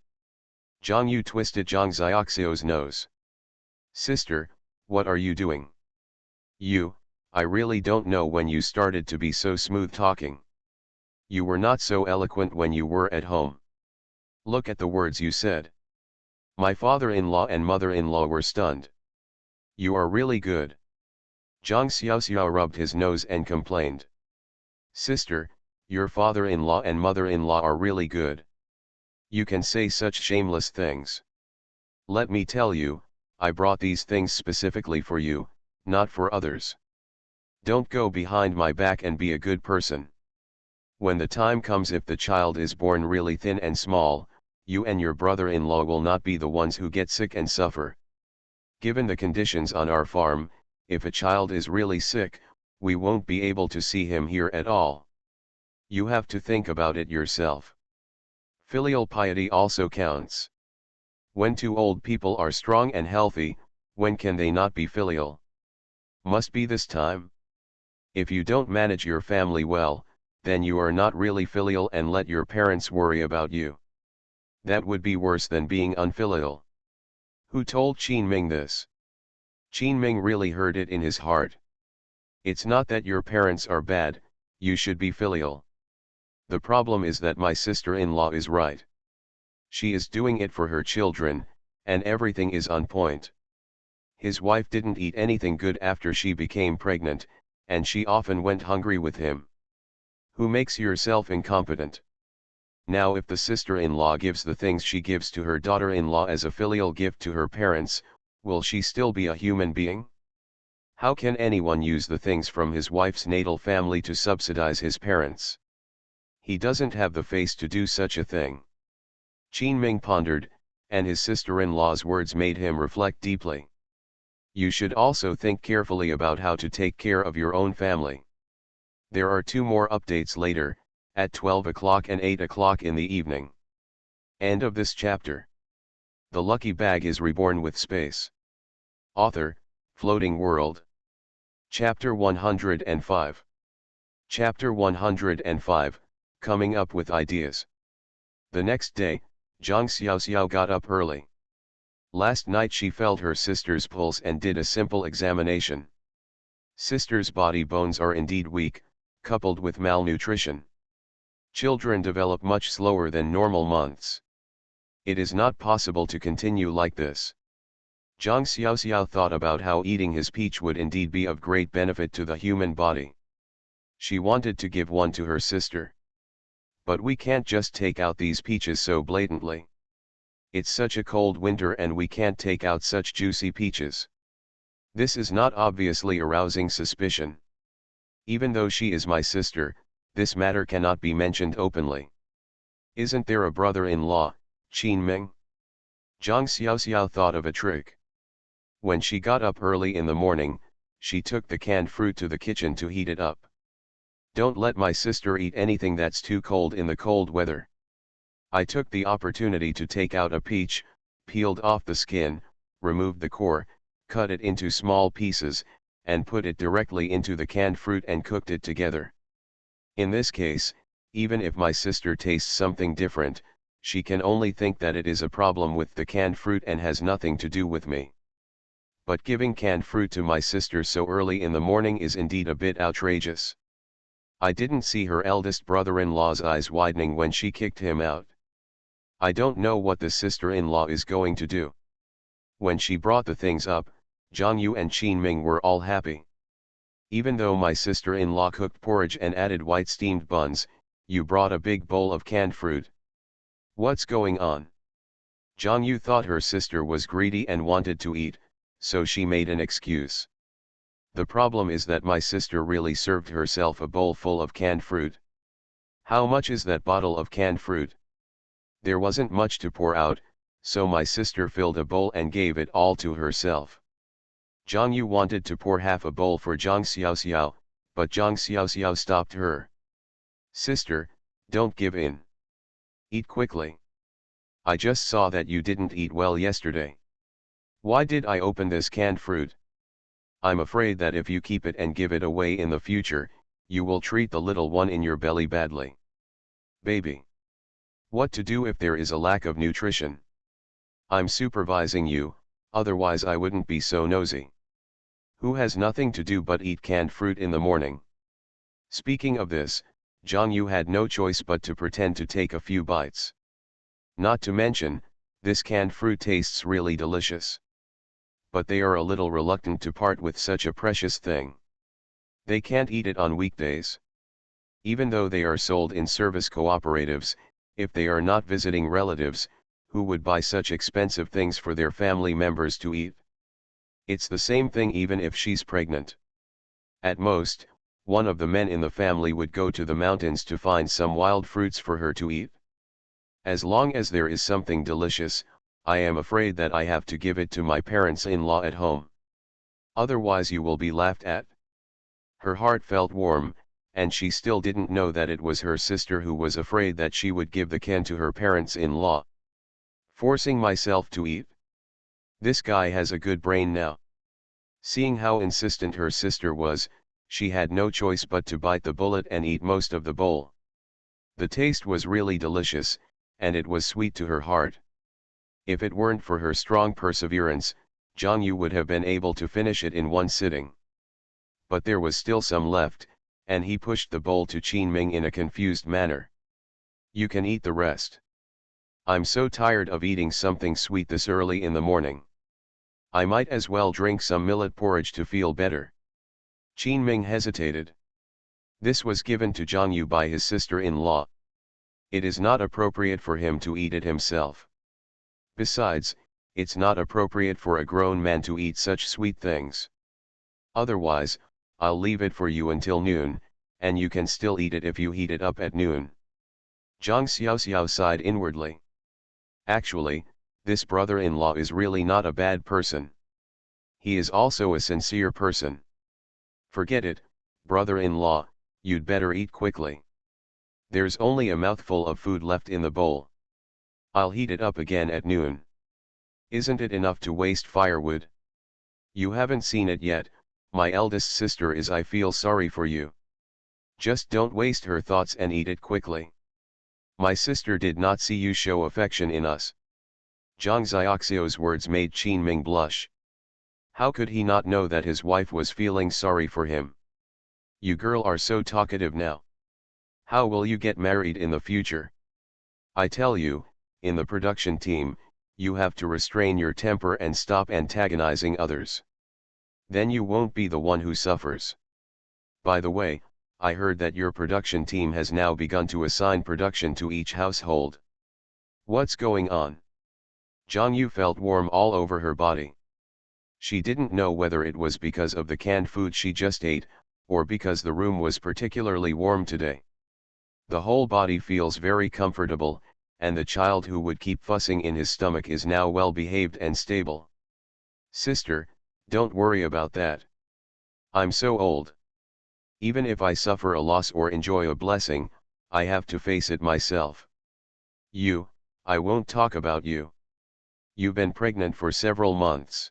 Zhang Yu twisted Zhang Xiaoxiu's nose. Sister, what are you doing? I really don't know when you started to be so smooth talking. You were not so eloquent when you were at home. Look at the words you said. My father-in-law and mother-in-law were stunned. You are really good. Zhang Xiaoxiao rubbed his nose and complained. Sister, your father-in-law and mother-in-law are really good. You can say such shameless things. Let me tell you, I brought these things specifically for you, not for others. Don't go behind my back and be a good person. When the time comes, if the child is born really thin and small, you and your brother-in-law will not be the ones who get sick and suffer. Given the conditions on our farm, if a child is really sick, we won't be able to see him here at all. You have to think about it yourself. Filial piety also counts. When two old people are strong and healthy, when can they not be filial? Must be this time. If you don't manage your family well, then you are not really filial and let your parents worry about you. That would be worse than being unfilial. Who told Qin Ming this? Qin Ming really heard it in his heart. It's not that your parents are bad, you should be filial. The problem is that my sister-in-law is right. She is doing it for her children, and everything is on point. His wife didn't eat anything good after she became pregnant, and she often went hungry with him. Who makes yourself incompetent? Now if the sister-in-law gives the things she gives to her daughter-in-law as a filial gift to her parents, will she still be a human being? How can anyone use the things from his wife's natal family to subsidize his parents? He doesn't have the face to do such a thing. Qin Ming pondered, and his sister-in-law's words made him reflect deeply. You should also think carefully about how to take care of your own family. There are 2 more updates later, at 12 o'clock and 8 o'clock in the evening. End of this chapter. The lucky bag is reborn with space. Author, Floating World. Chapter 105. Chapter 105, Coming Up with Ideas. The next day, Zhang Xiaoxiao got up early. Last night she felt her sister's pulse and did a simple examination. Sister's body bones are indeed weak, coupled with malnutrition. Children develop much slower than normal months. It is not possible to continue like this. Zhang Xiaoxiao thought about how eating his peach would indeed be of great benefit to the human body. She wanted to give one to her sister. But we can't just take out these peaches so blatantly. It's such a cold winter and we can't take out such juicy peaches. This is not obviously arousing suspicion. Even though she is my sister, this matter cannot be mentioned openly. Isn't there a brother-in-law, Qin Ming? Zhang Xiaoxiao thought of a trick. When she got up early in the morning, she took the canned fruit to the kitchen to heat it up. Don't let my sister eat anything that's too cold in the cold weather. I took the opportunity to take out a peach, peeled off the skin, removed the core, cut it into small pieces, and put it directly into the canned fruit and cooked it together. In this case, even if my sister tastes something different, she can only think that it is a problem with the canned fruit and has nothing to do with me. But giving canned fruit to my sister so early in the morning is indeed a bit outrageous. I didn't see her eldest brother-in-law's eyes widening when she kicked him out. I don't know what the sister-in-law is going to do. When she brought the things up, Zhang Yu and Qin Ming were all happy. Even though my sister-in-law cooked porridge and added white steamed buns, you brought a big bowl of canned fruit. What's going on? Zhang Yu thought her sister was greedy and wanted to eat, so she made an excuse. The problem is that my sister really served herself a bowl full of canned fruit. How much is that bottle of canned fruit? There wasn't much to pour out, so my sister filled a bowl and gave it all to herself. Zhang Yu wanted to pour half a bowl for Zhang Xiaoxiao, but Zhang Xiaoxiao stopped her. Sister, don't give in. Eat quickly. I just saw that you didn't eat well yesterday. Why did I open this canned fruit? I'm afraid that if you keep it and give it away in the future, you will treat the little one in your belly badly. Baby. What to do if there is a lack of nutrition? I'm supervising you, otherwise I wouldn't be so nosy. Who has nothing to do but eat canned fruit in the morning? Speaking of this, Zhang Yu had no choice but to pretend to take a few bites. Not to mention, this canned fruit tastes really delicious. But they are a little reluctant to part with such a precious thing. They can't eat it on weekdays. Even though they are sold in service cooperatives, if they are not visiting relatives, who would buy such expensive things for their family members to eat? It's the same thing even if she's pregnant. At most, one of the men in the family would go to the mountains to find some wild fruits for her to eat. As long as there is something delicious, I am afraid that I have to give it to my parents-in-law at home. Otherwise you will be laughed at. Her heart felt warm, and she still didn't know that it was her sister who was afraid that she would give the can to her parents-in-law. Forcing myself to eat? This guy has a good brain now. Seeing how insistent her sister was, she had no choice but to bite the bullet and eat most of the bowl. The taste was really delicious, and it was sweet to her heart. If it weren't for her strong perseverance, Zhang Yu would have been able to finish it in one sitting. But there was still some left, and he pushed the bowl to Qin Ming in a confused manner. You can eat the rest. I'm so tired of eating something sweet this early in the morning. I might as well drink some millet porridge to feel better. Qin Ming hesitated. This was given to Zhang Yu by his sister-in-law. It is not appropriate for him to eat it himself. Besides, it's not appropriate for a grown man to eat such sweet things. Otherwise, I'll leave it for you until noon, and you can still eat it if you heat it up at noon. Zhang Xiaoxiao sighed inwardly. Actually, this brother-in-law is really not a bad person. He is also a sincere person. Forget it, brother-in-law, you'd better eat quickly. There's only a mouthful of food left in the bowl. I'll heat it up again at noon. Isn't it enough to waste firewood? You haven't seen it yet, my eldest sister is. I feel sorry for you. Just don't waste her thoughts and eat it quickly. My sister did not see you show affection in us. Zhang Xiaoxiao's words made Qin Ming blush. How could he not know that his wife was feeling sorry for him? You girl are so talkative now. How will you get married in the future? I tell you, in the production team, you have to restrain your temper and stop antagonizing others. Then you won't be the one who suffers. By the way, I heard that your production team has now begun to assign production to each household. What's going on? Zhang Yu felt warm all over her body. She didn't know whether it was because of the canned food she just ate, or because the room was particularly warm today. The whole body feels very comfortable, and the child who would keep fussing in his stomach is now well behaved and stable. Sister, don't worry about that. I'm so old. Even if I suffer a loss or enjoy a blessing, I have to face it myself. I won't talk about you. You've been pregnant for several months.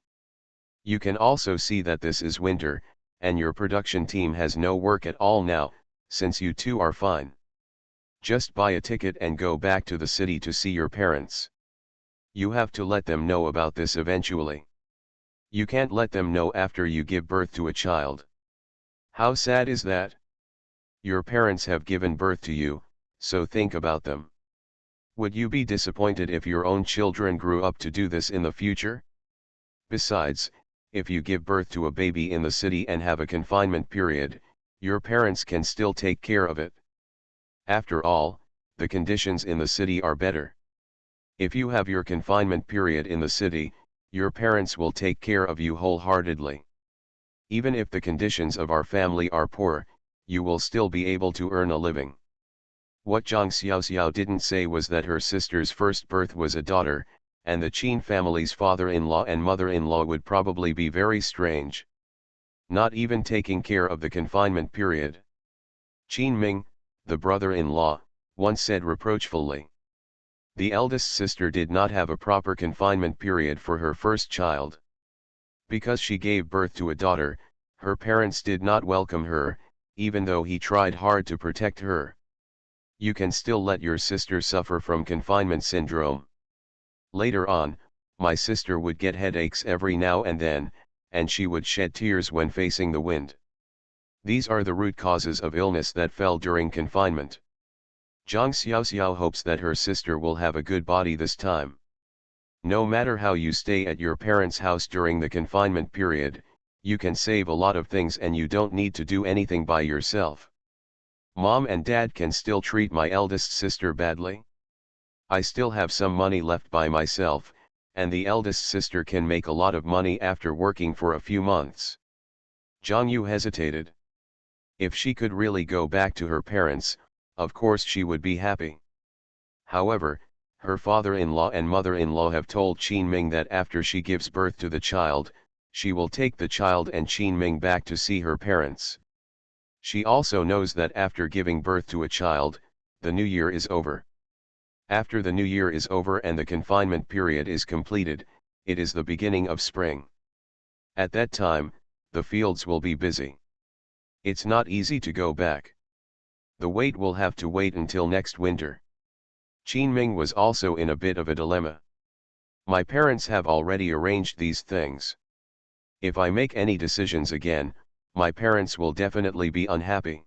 You can also see that this is winter, and your production team has no work at all now, since you two are fine. Just buy a ticket and go back to the city to see your parents. You have to let them know about this eventually. You can't let them know after you give birth to a child. How sad is that? Your parents have given birth to you, so think about them. Would you be disappointed if your own children grew up to do this in the future? Besides, if you give birth to a baby in the city and have a confinement period, your parents can still take care of it. After all, the conditions in the city are better. If you have your confinement period in the city, your parents will take care of you wholeheartedly. Even if the conditions of our family are poor, you will still be able to earn a living. What Zhang Xiaoxiao didn't say was that her sister's first birth was a daughter, and the Qin family's father-in-law and mother-in-law would probably be very strange. Not even taking care of the confinement period. Qin Ming, the brother-in-law, once said reproachfully. The eldest sister did not have a proper confinement period for her first child. Because she gave birth to a daughter, her parents did not welcome her, even though he tried hard to protect her. You can still let your sister suffer from confinement syndrome. Later on, my sister would get headaches every now and then, and she would shed tears when facing the wind. These are the root causes of illness that fell during confinement. Zhang Xiaoxiao hopes that her sister will have a good body this time. No matter how you stay at your parents' house during the confinement period, you can save a lot of things and you don't need to do anything by yourself. Mom and Dad can still treat my eldest sister badly. I still have some money left by myself, and the eldest sister can make a lot of money after working for a few months. Zhang Yu hesitated. If she could really go back to her parents, of course she would be happy. However, her father-in-law and mother-in-law have told Qin Ming that after she gives birth to the child, she will take the child and Qin Ming back to see her parents. She also knows that after giving birth to a child, the new year is over. After the new year is over and the confinement period is completed, it is the beginning of spring. At that time, the fields will be busy. It's not easy to go back. The wait will have to wait until next winter. Qin Ming was also in a bit of a dilemma. My parents have already arranged these things. If I make any decisions again, my parents will definitely be unhappy.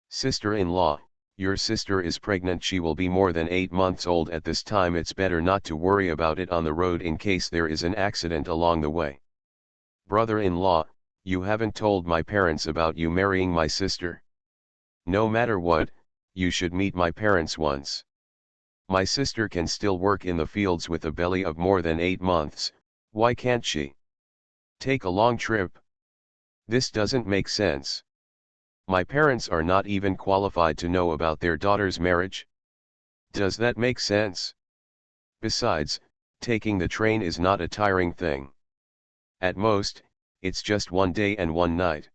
Sister-in-law, your sister is pregnant. She will be more than 8 months old at this time. It's better not to worry about it on the road in case there is an accident along the way. Brother-in-law, you haven't told my parents about you marrying my sister. No matter what, you should meet my parents once. My sister can still work in the fields with a belly of more than 8 months, why can't she take a long trip? This doesn't make sense. My parents are not even qualified to know about their daughter's marriage. Does that make sense? Besides, taking the train is not a tiring thing. At most, it's just 1 day and 1 night.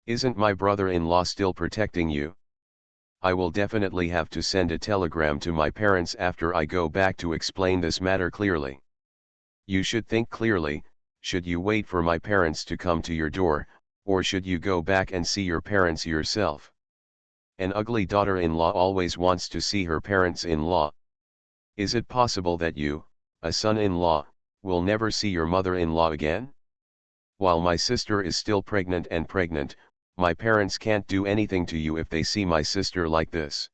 Isn't my brother-in-law still protecting you? I will definitely have to send a telegram to my parents after I go back to explain this matter clearly. You should think clearly. Should you wait for my parents to come to your door, or should you go back and see your parents yourself? An ugly daughter-in-law always wants to see her parents-in-law. Is it possible that you, a son-in-law, will never see your mother-in-law again? While my sister is still pregnant, my parents can't do anything to you if they see my sister like this.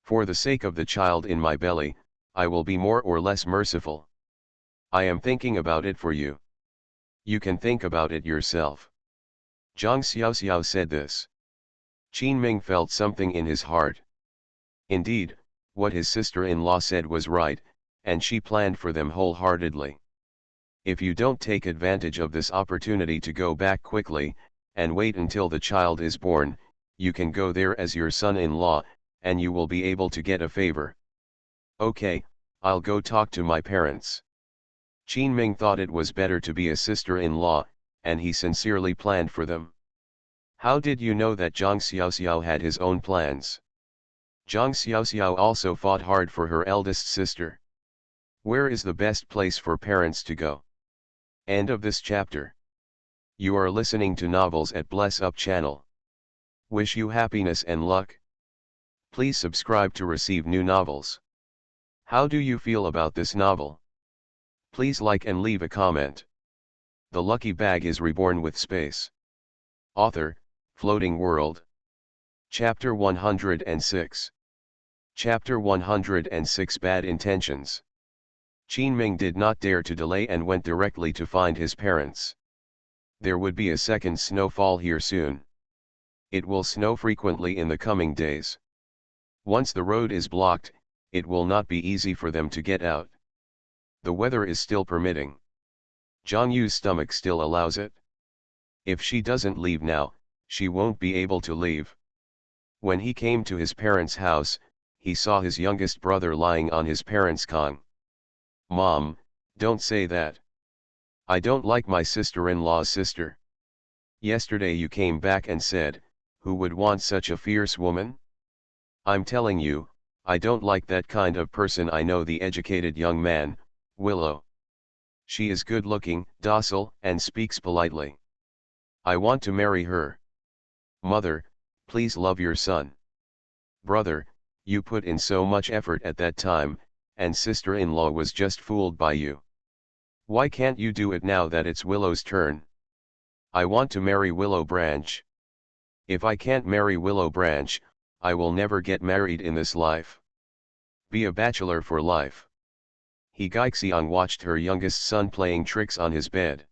For the sake of the child in my belly, I will be more or less merciful. I am thinking about it for you. You can think about it yourself. Zhang Xiaoxiao said this. Qin Ming felt something in his heart. Indeed, what his sister-in-law said was right, and she planned for them wholeheartedly. If you don't take advantage of this opportunity to go back quickly, and wait until the child is born, you can go there as your son-in-law, and you will be able to get a favor. Okay, I'll go talk to my parents. Qin Ming thought it was better to be a sister-in-law, and he sincerely planned for them. How did you know that Zhang Xiaoxiao had his own plans? Zhang Xiaoxiao also fought hard for her eldest sister. Where is the best place for parents to go? End of this chapter. You are listening to Novels at Bless Up channel. Wish you happiness and luck. Please subscribe to receive new novels. How do you feel about this novel? Please like and leave a comment. The Lucky Bag is Reborn with Space. Author, Floating World. Chapter 106. Chapter 106 Bad Intentions. Qin Ming did not dare to delay and went directly to find his parents. There would be a second snowfall here soon. It will snow frequently in the coming days. Once the road is blocked, it will not be easy for them to get out. The weather is still permitting. Zhang Yu's stomach still allows it. If she doesn't leave now, she won't be able to leave. When he came to his parents' house, he saw his youngest brother lying on his parents' kong. Mom, don't say that. I don't like my sister-in-law's sister. Yesterday you came back and said, who would want such a fierce woman? I'm telling you, I don't like that kind of person. I know the educated young man, Willow. She is good-looking, docile, and speaks politely. I want to marry her. Mother, please love your son. Brother, you put in so much effort at that time, and sister-in-law was just fooled by you. Why can't you do it now that it's Willow's turn? I want to marry Willow Branch. If I can't marry Willow Branch, I will never get married in this life. Be a bachelor for life. He Gaixiang watched her youngest son playing tricks on his bed.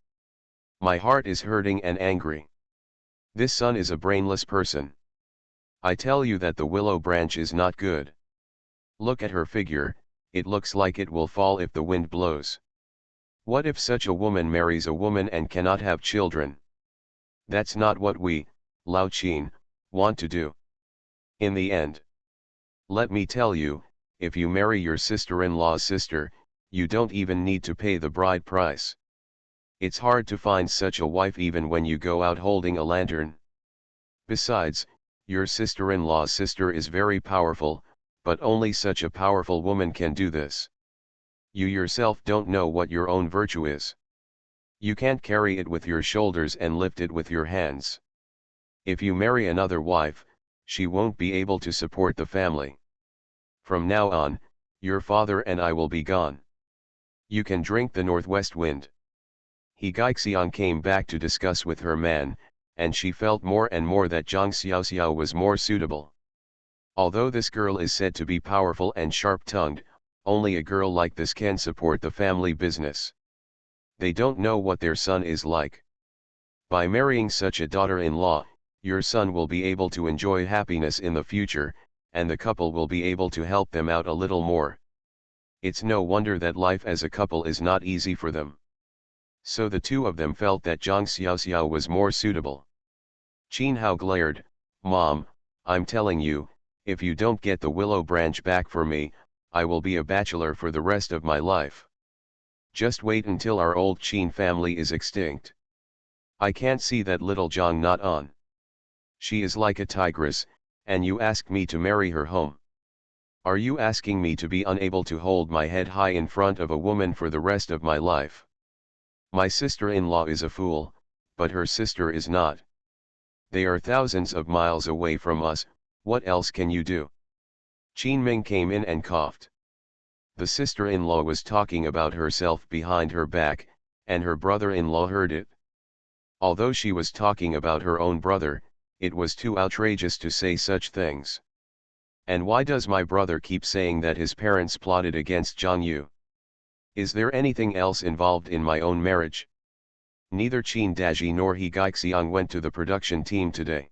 My heart is hurting and angry. This son is a brainless person. I tell you that the Willow Branch is not good. Look at her figure, it looks like it will fall if the wind blows. What if such a woman marries a woman and cannot have children? That's not what we, Lao Qin, want to do. In the end, let me tell you, if you marry your sister-in-law's sister, you don't even need to pay the bride price. It's hard to find such a wife even when you go out holding a lantern. Besides, your sister-in-law's sister is very powerful, but only such a powerful woman can do this. You yourself don't know what your own virtue is. You can't carry it with your shoulders and lift it with your hands. If you marry another wife, she won't be able to support the family. From now on, your father and I will be gone. You can drink the northwest wind. He Gaixiang came back to discuss with her man, and she felt more and more that Zhang Xiaoxiao was more suitable. Although this girl is said to be powerful and sharp-tongued, only a girl like this can support the family business. They don't know what their son is like. By marrying such a daughter-in-law, your son will be able to enjoy happiness in the future, and the couple will be able to help them out a little more. It's no wonder that life as a couple is not easy for them. So the two of them felt that Zhang Xiaoxiao was more suitable. Qin Hao glared, "Mom, I'm telling you, if you don't get the willow branch back for me, I will be a bachelor for the rest of my life. Just wait until our old Qin family is extinct. I can't see that little Zhang not on. She is like a tigress, and you ask me to marry her home. Are you asking me to be unable to hold my head high in front of a woman for the rest of my life? My sister-in-law is a fool, but her sister is not. They are thousands of miles away from us, what else can you do?" Qin Ming came in and coughed. The sister-in-law was talking about herself behind her back, and her brother-in-law heard it. Although she was talking about her own brother, it was too outrageous to say such things. "And why does my brother keep saying that his parents plotted against Zhang Yu? Is there anything else involved in my own marriage?" Neither Qin Daji nor He Gaixiang went to the production team today.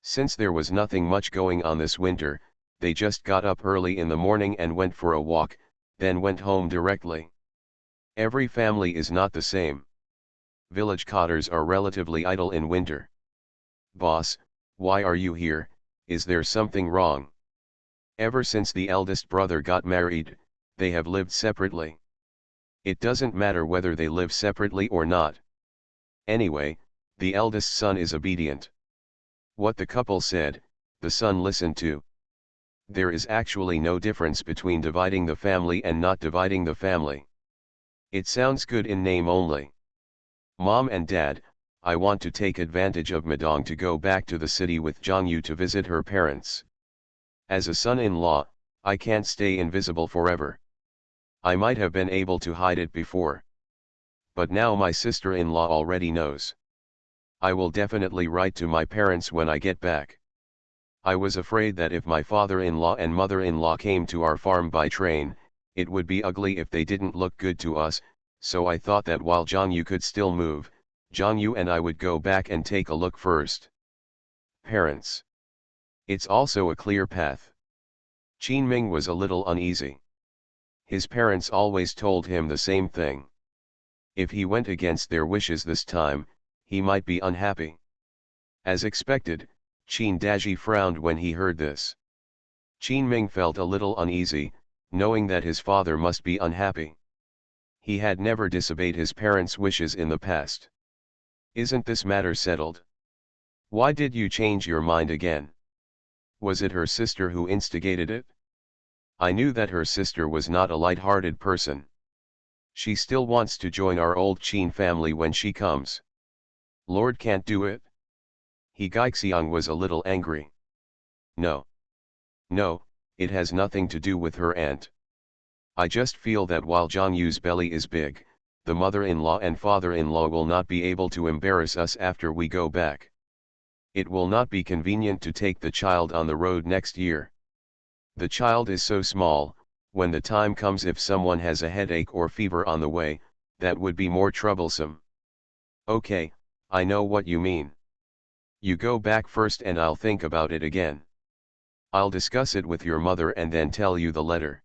Since there was nothing much going on this winter, they just got up early in the morning and went for a walk, then went home directly. Every family is not the same. Village cotters are relatively idle in winter. "Boss, why are you here? Is there something wrong?" Ever since the eldest brother got married, they have lived separately. It doesn't matter whether they live separately or not. Anyway, the eldest son is obedient. What the couple said, the son listened to. There is actually no difference between dividing the family and not dividing the family. It sounds good in name only. "Mom and Dad, I want to take advantage of Madong to go back to the city with Zhang Yu to visit her parents. As a son-in-law, I can't stay invisible forever. I might have been able to hide it before. But now my sister-in-law already knows. I will definitely write to my parents when I get back. I was afraid that if my father-in-law and mother-in-law came to our farm by train, it would be ugly if they didn't look good to us, so I thought that while Zhang Yu could still move, Zhang Yu and I would go back and take a look first." Parents. It's also a clear path. Qin Ming was a little uneasy. His parents always told him the same thing. If he went against their wishes this time, he might be unhappy. As expected, Qin Daji frowned when he heard this. Qin Ming felt a little uneasy, knowing that his father must be unhappy. He had never disobeyed his parents' wishes in the past. "Isn't this matter settled? Why did you change your mind again? Was it her sister who instigated it? I knew that her sister was not a light-hearted person. She still wants to join our old Qin family when she comes. Lord can't do it." He Gaixiang was a little angry. No. No, it has nothing to do with her aunt. I just feel that while Zhang Yu's belly is big, the mother-in-law and father-in-law will not be able to embarrass us after we go back. It will not be convenient to take the child on the road next year. The child is so small, when the time comes if someone has a headache or fever on the way, that would be more troublesome. Okay, I know what you mean. You go back first and I'll think about it again. I'll discuss it with your mother and then tell you the letter.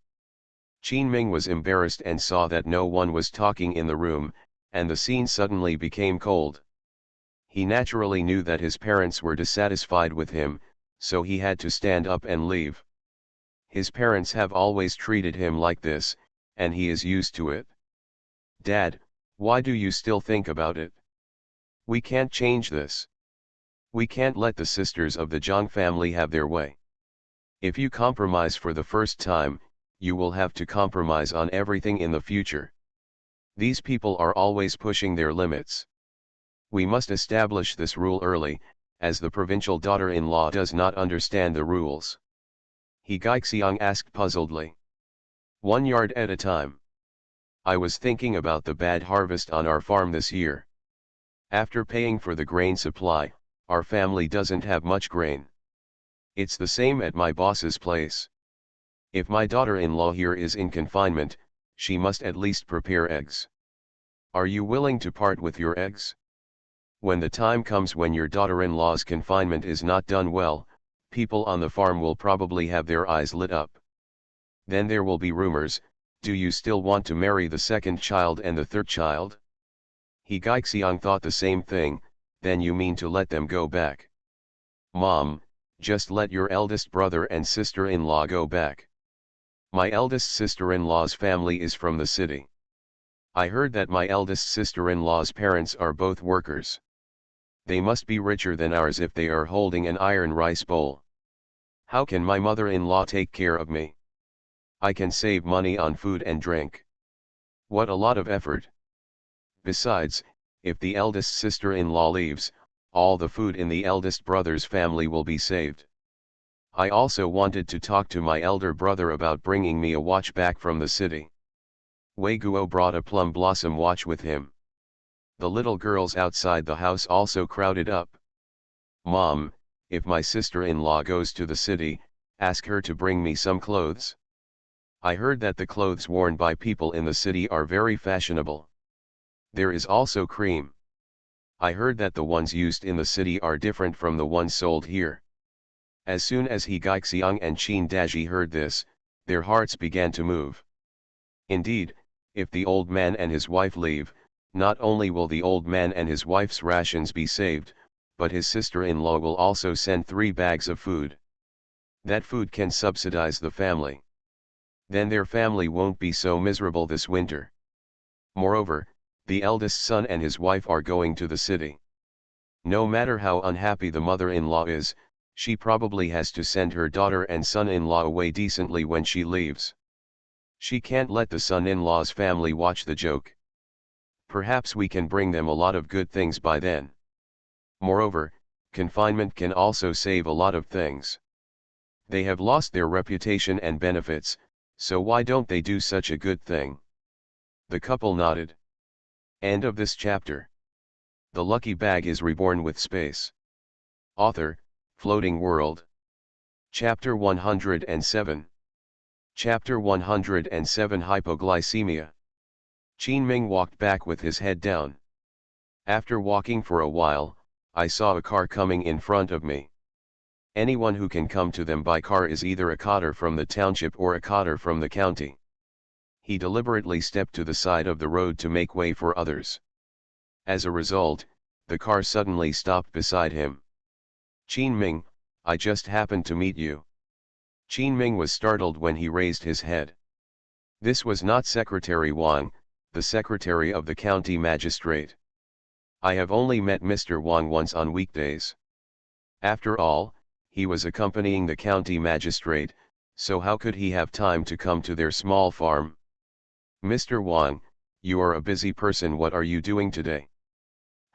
Qin Ming was embarrassed and saw that no one was talking in the room, and the scene suddenly became cold. He naturally knew that his parents were dissatisfied with him, so he had to stand up and leave. His parents have always treated him like this, and he is used to it. "Dad, why do you still think about it? We can't change this. We can't let the sisters of the Zhang family have their way. If you compromise for the first time, you will have to compromise on everything in the future. These people are always pushing their limits. We must establish this rule early, as the provincial daughter-in-law does not understand the rules. He Gaixiang asked puzzledly. 1 yard at a time. I was thinking about the bad harvest on our farm this year. After paying for the grain supply, our family doesn't have much grain. It's the same at my boss's place. If my daughter-in-law here is in confinement, she must at least prepare eggs. Are you willing to part with your eggs? When the time comes when your daughter-in-law's confinement is not done well, people on the farm will probably have their eyes lit up. Then there will be rumors, do you still want to marry the second child and the third child? He Gaixiang thought the same thing, then you mean to let them go back? Mom, just let your eldest brother and sister-in-law go back. My eldest sister-in-law's family is from the city. I heard that my eldest sister-in-law's parents are both workers. They must be richer than ours if they are holding an iron rice bowl. How can my mother-in-law take care of me? I can save money on food and drink. What a lot of effort. Besides, if the eldest sister-in-law leaves, all the food in the eldest brother's family will be saved. I also wanted to talk to my elder brother about bringing me a watch back from the city. Wei Guo brought a plum blossom watch with him. The little girls outside the house also crowded up. Mom, if my sister-in-law goes to the city, ask her to bring me some clothes. I heard that the clothes worn by people in the city are very fashionable. There is also cream. I heard that the ones used in the city are different from the ones sold here. As soon as He Gaixiang and Qin Daji heard this, their hearts began to move. Indeed, if the old man and his wife leave, not only will the old man and his wife's rations be saved, but his sister-in-law will also send 3 bags of food. That food can subsidize the family. Then their family won't be so miserable this winter. Moreover, the eldest son and his wife are going to the city. No matter how unhappy the mother-in-law is, she probably has to send her daughter and son-in-law away decently when she leaves. She can't let the son-in-law's family watch the joke. Perhaps we can bring them a lot of good things by then. Moreover, confinement can also save a lot of things. They have lost their reputation and benefits, so why don't they do such a good thing? The couple nodded. End of this chapter. The lucky bag is reborn with space. Author, Floating World. Chapter 107. Chapter 107 Hypoglycemia. Qin Ming walked back with his head down. After walking for a while, I saw a car coming in front of me. Anyone who can come to them by car is either a cotter from the township or a cotter from the county. He deliberately stepped to the side of the road to make way for others. As a result, the car suddenly stopped beside him. Qin Ming, I just happened to meet you. Qin Ming was startled when he raised his head. This was not Secretary Wang, the secretary of the county magistrate. I have only met Mr. Wang once on weekdays. After all, he was accompanying the county magistrate, so how could he have time to come to their small farm? Mr. Wang, you are a busy person. What are you doing today?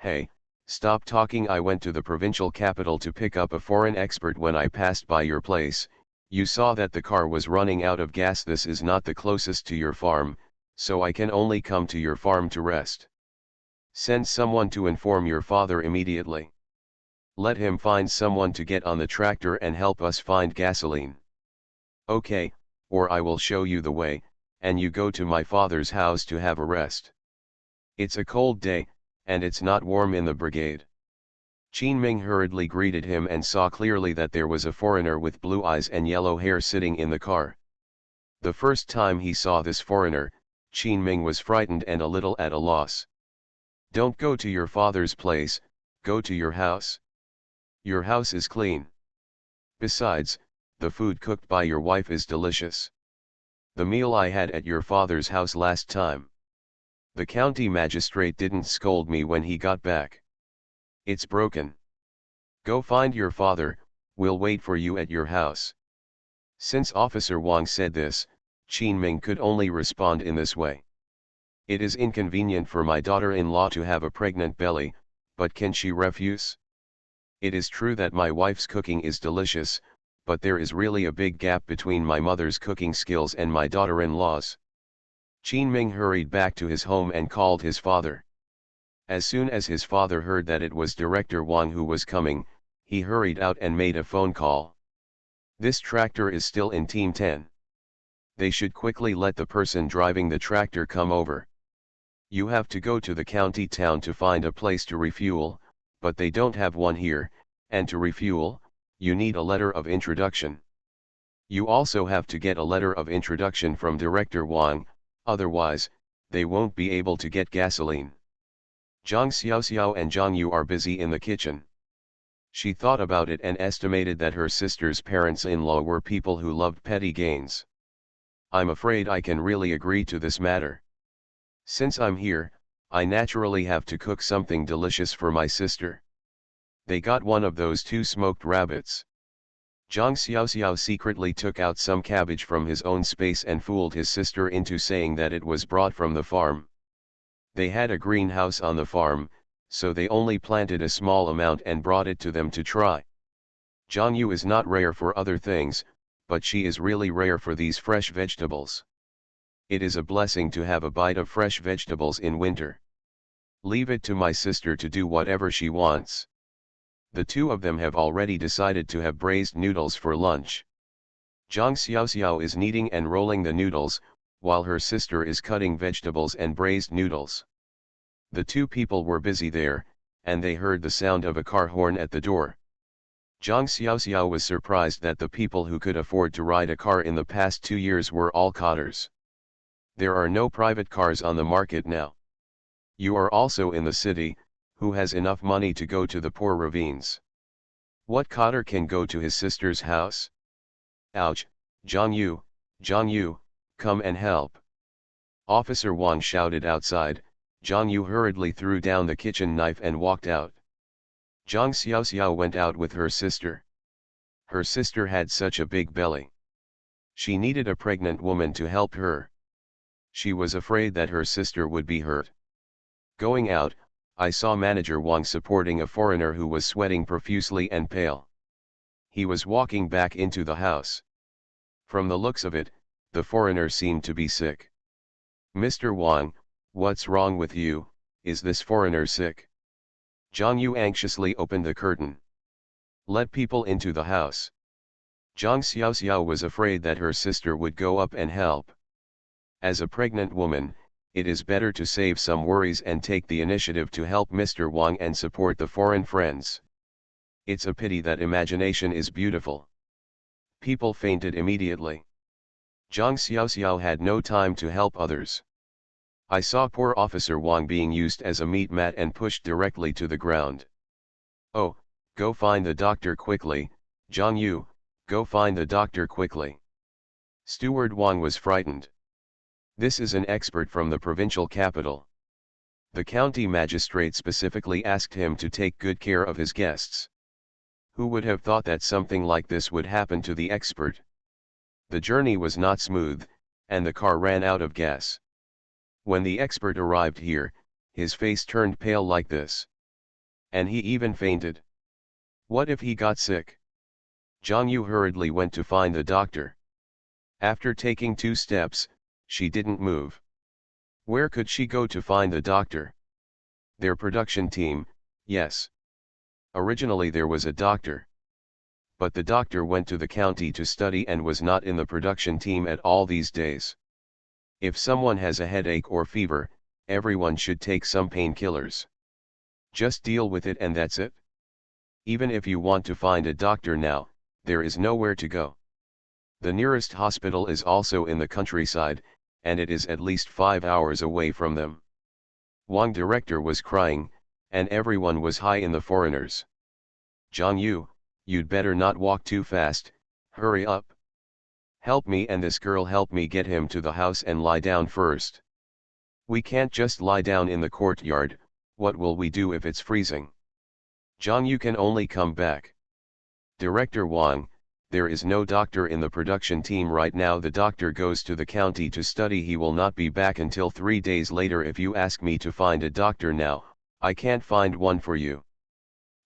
Hey, stop talking. I went to the provincial capital to pick up a foreign expert. When I passed by your place, you saw that the car was running out of gas. This is not the closest to your farm, so I can only come to your farm to rest. Send someone to inform your father immediately. Let him find someone to get on the tractor and help us find gasoline. Okay, or I will show you the way, and you go to my father's house to have a rest. It's a cold day, and it's not warm in the brigade. Qin Ming hurriedly greeted him and saw clearly that there was a foreigner with blue eyes and yellow hair sitting in the car. The first time he saw this foreigner, Qin Ming was frightened and a little at a loss. Don't go to your father's place, go to your house. Your house is clean. Besides, the food cooked by your wife is delicious. The meal I had at your father's house last time. The county magistrate didn't scold me when he got back. It's broken. Go find your father, we'll wait for you at your house. Since Officer Wang said this, Qin Ming could only respond in this way. It is inconvenient for my daughter-in-law to have a pregnant belly, but can she refuse? It is true that my wife's cooking is delicious, but there is really a big gap between my mother's cooking skills and my daughter-in-law's. Qin Ming hurried back to his home and called his father. As soon as his father heard that it was Director Wang who was coming, he hurried out and made a phone call. This tractor is still in Team 10. They should quickly let the person driving the tractor come over. You have to go to the county town to find a place to refuel, but they don't have one here, and to refuel, you need a letter of introduction. You also have to get a letter of introduction from Director Wang, otherwise, they won't be able to get gasoline. Zhang Xiaoxiao and Zhang Yu are busy in the kitchen. She thought about it and estimated that her sister's parents-in-law were people who loved petty gains. I'm afraid I can really agree to this matter. Since I'm here, I naturally have to cook something delicious for my sister. They got one of those 2 smoked rabbits. Zhang Xiaoxiao secretly took out some cabbage from his own space and fooled his sister into saying that it was brought from the farm. They had a greenhouse on the farm, so they only planted a small amount and brought it to them to try. Zhang Yu is not rare for other things, but she is really rare for these fresh vegetables. It is a blessing to have a bite of fresh vegetables in winter. Leave it to my sister to do whatever she wants. The 2 of them have already decided to have braised noodles for lunch. Zhang Xiaoxiao is kneading and rolling the noodles, while her sister is cutting vegetables and braised noodles. The 2 people were busy there, and they heard the sound of a car horn at the door. Zhang Xiaoxiao was surprised that the people who could afford to ride a car in the past 2 years were all cotters. There are no private cars on the market now. You are also in the city, who has enough money to go to the poor ravines. What cotter can go to his sister's house? Ouch, Zhang Yu, come and help. Officer Wang shouted outside. Zhang Yu hurriedly threw down the kitchen knife and walked out. Zhang Xiaoxiao went out with her sister. Her sister had such a big belly. She needed a pregnant woman to help her. She was afraid that her sister would be hurt. Going out, I saw Manager Wang supporting a foreigner who was sweating profusely and pale. He was walking back into the house. From the looks of it, the foreigner seemed to be sick. Mr. Wang, what's wrong with you, is this foreigner sick? Zhang Yu anxiously opened the curtain. Let people into the house. Zhang Xiaoxiao was afraid that her sister would go up and help. As a pregnant woman, it is better to save some worries and take the initiative to help Mr. Wang and support the foreign friends. It's a pity that imagination is beautiful. People fainted immediately. Zhang Xiaoxiao had no time to help others. I saw poor Officer Wang being used as a meat mat and pushed directly to the ground. Oh, go find the doctor quickly, Zhang Yu, go find the doctor quickly. Steward Wang was frightened. This is an expert from the provincial capital. The county magistrate specifically asked him to take good care of his guests. Who would have thought that something like this would happen to the expert? The journey was not smooth, and the car ran out of gas. When the expert arrived here, his face turned pale like this. And he even fainted. What if he got sick? Zhang Yu hurriedly went to find the doctor. After taking 2 steps, she didn't move. Where could she go to find the doctor? Their production team, yes. Originally there was a doctor. But the doctor went to the county to study and was not in the production team at all these days. If someone has a headache or fever, everyone should take some painkillers. Just deal with it and that's it. Even if you want to find a doctor now, there is nowhere to go. The nearest hospital is also in the countryside, and it is at least 5 hours away from them. Wang director was crying, and everyone was high in the foreigners. Zhang Yu, you'd better not walk too fast, hurry up. Help me and this girl help me get him to the house and lie down first. We can't just lie down in the courtyard, what will we do if it's freezing? Zhang Yu can only come back. Director Wang, there is no doctor in the production team right now. The doctor goes to the county to study. He will not be back until 3 days later. If you ask me to find a doctor now, I can't find one for you.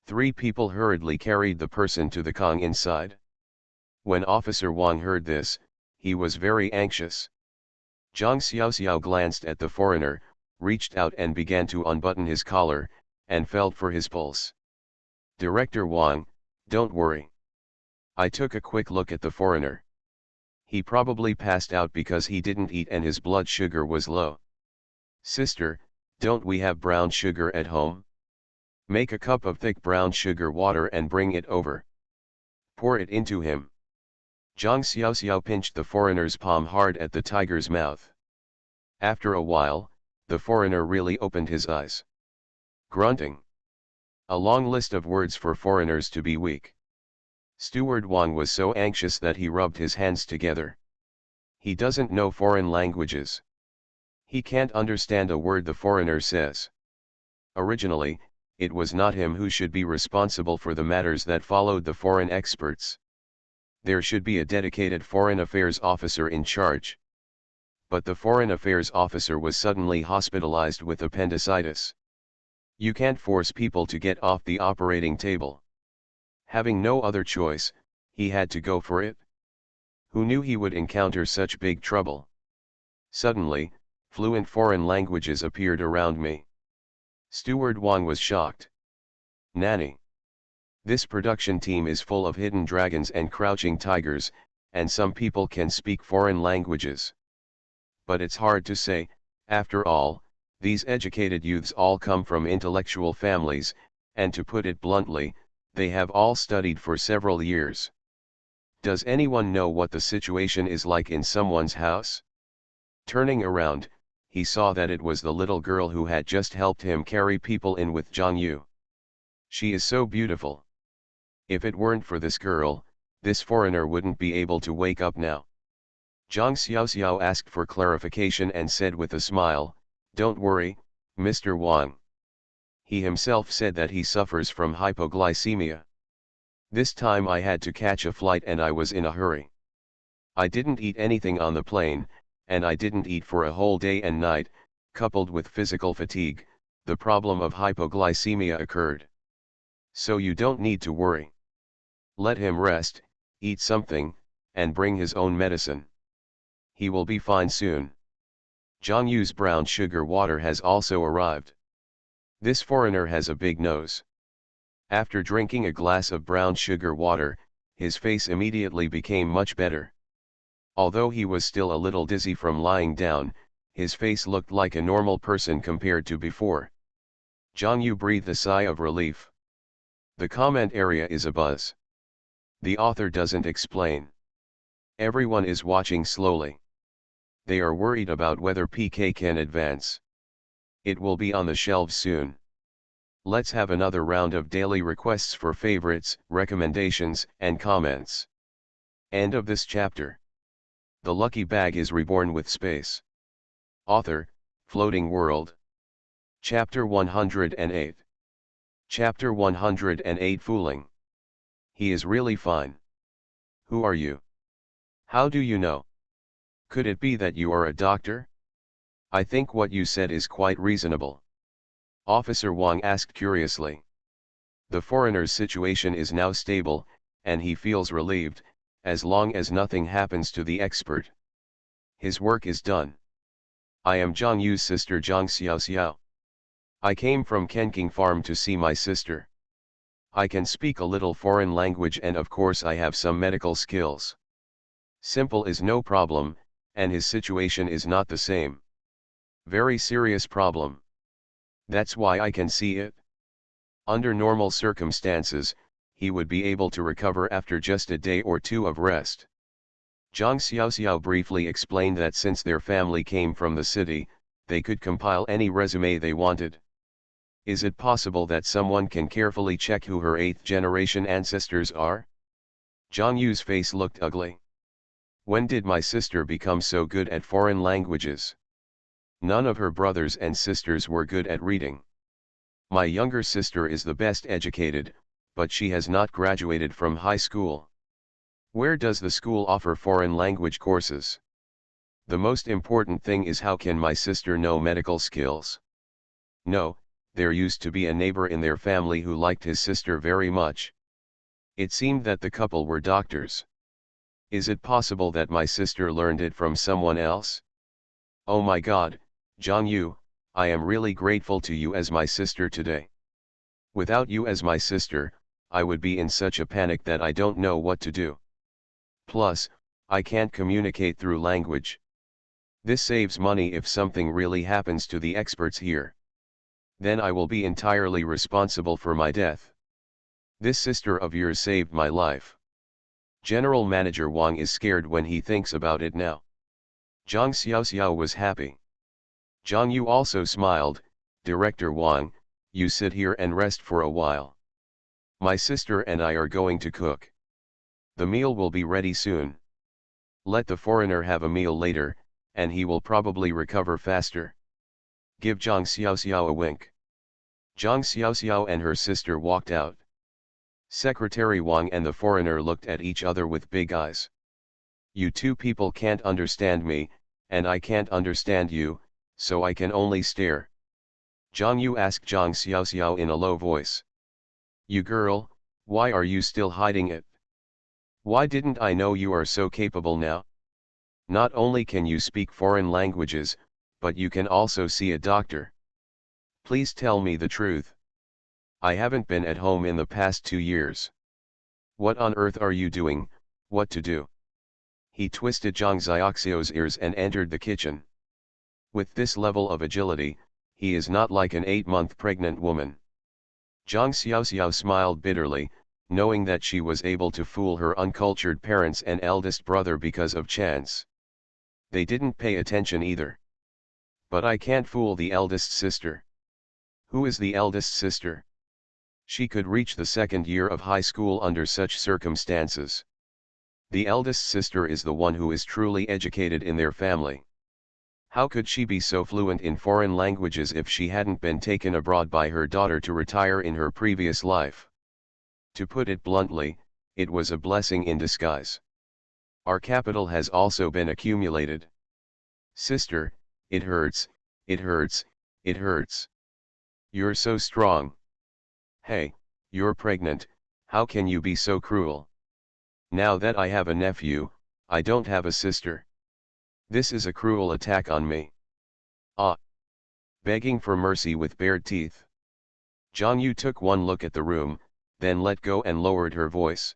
3 people hurriedly carried the person to the Kong inside. When Officer Wang heard this, he was very anxious. Zhang Xiaoxiao glanced at the foreigner, reached out and began to unbutton his collar, and felt for his pulse. Director Wang, don't worry. I took a quick look at the foreigner. He probably passed out because he didn't eat and his blood sugar was low. Sister, don't we have brown sugar at home? Make a cup of thick brown sugar water and bring it over. Pour it into him. Zhang Xiaoxiao pinched the foreigner's palm hard at the tiger's mouth. After a while, the foreigner really opened his eyes. Grunting. A long list of words for foreigners to be weak. Steward Wang was so anxious that he rubbed his hands together. He doesn't know foreign languages. He can't understand a word the foreigner says. Originally, it was not him who should be responsible for the matters that followed the foreign experts. There should be a dedicated foreign affairs officer in charge. But the foreign affairs officer was suddenly hospitalized with appendicitis. You can't force people to get off the operating table. Having no other choice, he had to go for it. Who knew he would encounter such big trouble? Suddenly, fluent foreign languages appeared around me. Steward Wang was shocked. Nanny. This production team is full of hidden dragons and crouching tigers, and some people can speak foreign languages. But it's hard to say, after all, these educated youths all come from intellectual families, and to put it bluntly, they have all studied for several years. Does anyone know what the situation is like in someone's house? Turning around, he saw that it was the little girl who had just helped him carry people in with Zhang Yu. She is so beautiful. If it weren't for this girl, this foreigner wouldn't be able to wake up now. Zhang Xiaoxiao asked for clarification and said with a smile, "Don't worry, Mr. Wang." He himself said that he suffers from hypoglycemia. This time I had to catch a flight and I was in a hurry. I didn't eat anything on the plane, and I didn't eat for a whole day and night. Coupled with physical fatigue, the problem of hypoglycemia occurred. So you don't need to worry. Let him rest, eat something, and bring his own medicine. He will be fine soon. Zhang Yu's brown sugar water has also arrived. This foreigner has a big nose. After drinking a glass of brown sugar water, his face immediately became much better. Although he was still a little dizzy from lying down, his face looked like a normal person compared to before. Zhang Yu breathed a sigh of relief. The comment area is abuzz. The author doesn't explain. Everyone is watching slowly. They are worried about whether PK can advance. It will be on the shelves soon. Let's have another round of daily requests for favorites, recommendations, and comments. End of this chapter. The lucky bag is reborn with space. Author, Floating World. Chapter 108. Chapter 108 Fooling. He is really fine. Who are you? How do you know? Could it be that you are a doctor? I think what you said is quite reasonable. Officer Wang asked curiously. The foreigner's situation is now stable, and he feels relieved, as long as nothing happens to the expert. His work is done. I am Zhang Yu's sister Zhang Xiaoxiao. I came from Kenking Farm to see my sister. I can speak a little foreign language and of course I have some medical skills. Simple is no problem, and his situation is not the same. Very serious problem. That's why I can see it. Under normal circumstances, he would be able to recover after just a day or two of rest. Zhang Xiaoxiao briefly explained that since their family came from the city, they could compile any resume they wanted. Is it possible that someone can carefully check who her 8th-generation ancestors are? Zhang Yu's face looked ugly. When did my sister become so good at foreign languages? None of her brothers and sisters were good at reading. My younger sister is the best educated, but she has not graduated from high school. Where does the school offer foreign language courses? The most important thing is how can my sister know medical skills? No, there used to be a neighbor in their family who liked his sister very much. It seemed that the couple were doctors. Is it possible that my sister learned it from someone else? Oh my God, Jong-yu, I am really grateful to you as my sister today. Without you as my sister, I would be in such a panic that I don't know what to do. Plus, I can't communicate through language. This saves money if something really happens to the experts here. Then I will be entirely responsible for my death. This sister of yours saved my life. General Manager Wang is scared when he thinks about it now. Zhang Xiaoxiao was happy. Zhang Yu also smiled. Director Wang, you sit here and rest for a while. My sister and I are going to cook. The meal will be ready soon. Let the foreigner have a meal later, and he will probably recover faster. Give Zhang Xiaoxiao a wink. Zhang Xiaoxiao and her sister walked out. Secretary Wang and the foreigner looked at each other with big eyes. You two people can't understand me, and I can't understand you, so I can only stare. Zhang Yu asked Zhang Xiaoxiao in a low voice. You girl, why are you still hiding it? Why didn't I know you are so capable now? Not only can you speak foreign languages, but you can also see a doctor. Please tell me the truth. I haven't been at home in the past 2 years. What on earth are you doing? What to do? He twisted Zhang Xiaoxiao's ears and entered the kitchen. With this level of agility, he is not like an 8-month pregnant woman. Zhang Xiaoxiao smiled bitterly, knowing that she was able to fool her uncultured parents and eldest brother because of chance. They didn't pay attention either. But I can't fool the eldest sister. Who is the eldest sister? She could reach the 2nd year of high school under such circumstances. The eldest sister is the one who is truly educated in their family. How could she be so fluent in foreign languages if she hadn't been taken abroad by her daughter to retire in her previous life? To put it bluntly, it was a blessing in disguise. Our capital has also been accumulated. Sister, it hurts, it hurts, it hurts. You're so strong. Hey, you're pregnant, how can you be so cruel? Now that I have a nephew, I don't have a sister. This is a cruel attack on me. Ah! Begging for mercy with bared teeth. Zhang Yu took one look at the room, then let go and lowered her voice.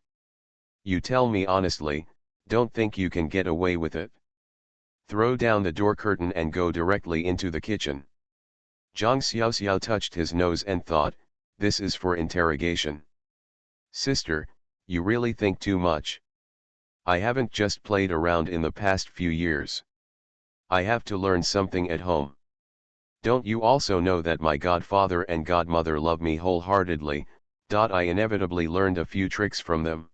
You tell me honestly, don't think you can get away with it. Throw down the door curtain and go directly into the kitchen. Zhang Xiaoxiao touched his nose and thought, this is for interrogation. Sister, you really think too much. I haven't just played around in the past few years. I have to learn something at home. Don't you also know that my godfather and godmother love me wholeheartedly? I inevitably learned a few tricks from them.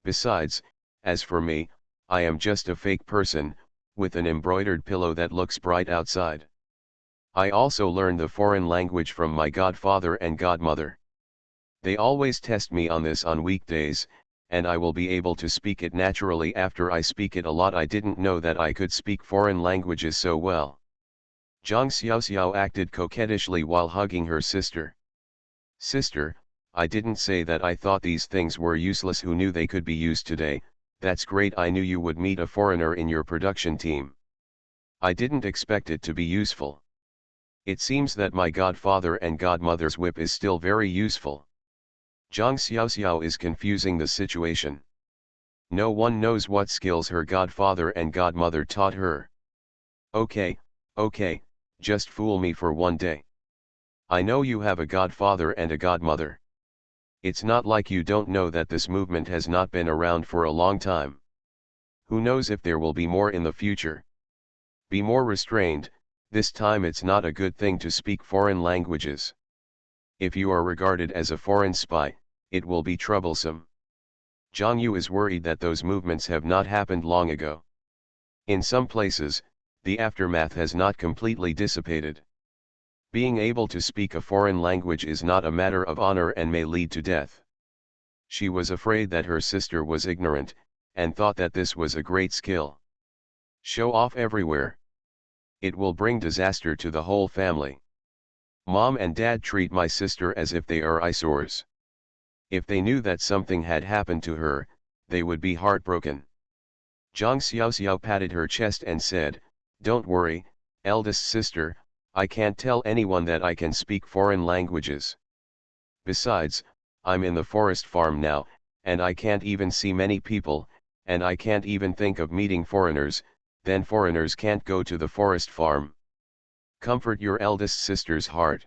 Besides, as for me, I am just a fake person, with an embroidered pillow that looks bright outside. I also learned the foreign language from my godfather and godmother. They always test me on this on weekdays, and I will be able to speak it naturally after I speak it a lot. I didn't know that I could speak foreign languages so well. Zhang Xiaoxiao acted coquettishly while hugging her sister. Sister, I didn't say that I thought these things were useless. Who knew they could be used today? That's great. I knew you would meet a foreigner in your production team. I didn't expect it to be useful. It seems that my godfather and godmother's whip is still very useful. Zhang Xiaoxiao is confusing the situation. No one knows what skills her godfather and godmother taught her. Okay, just fool me for one day. I know you have a godfather and a godmother. It's not like you don't know that this movement has not been around for a long time. Who knows if there will be more in the future? Be more restrained, this time it's not a good thing to speak foreign languages. If you are regarded as a foreign spy, it will be troublesome. Zhang Yu is worried that those movements have not happened long ago. In some places, the aftermath has not completely dissipated. Being able to speak a foreign language is not a matter of honor and may lead to death. She was afraid that her sister was ignorant, and thought that this was a great skill. Show off everywhere. It will bring disaster to the whole family. Mom and Dad treat my sister as if they are eyesores. If they knew that something had happened to her, they would be heartbroken. Zhang Xiaoxiao patted her chest and said, "Don't worry, eldest sister, I can't tell anyone that I can speak foreign languages. Besides, I'm in the forest farm now, and I can't even see many people, and I can't even think of meeting foreigners, then foreigners can't go to the forest farm. Comfort your eldest sister's heart."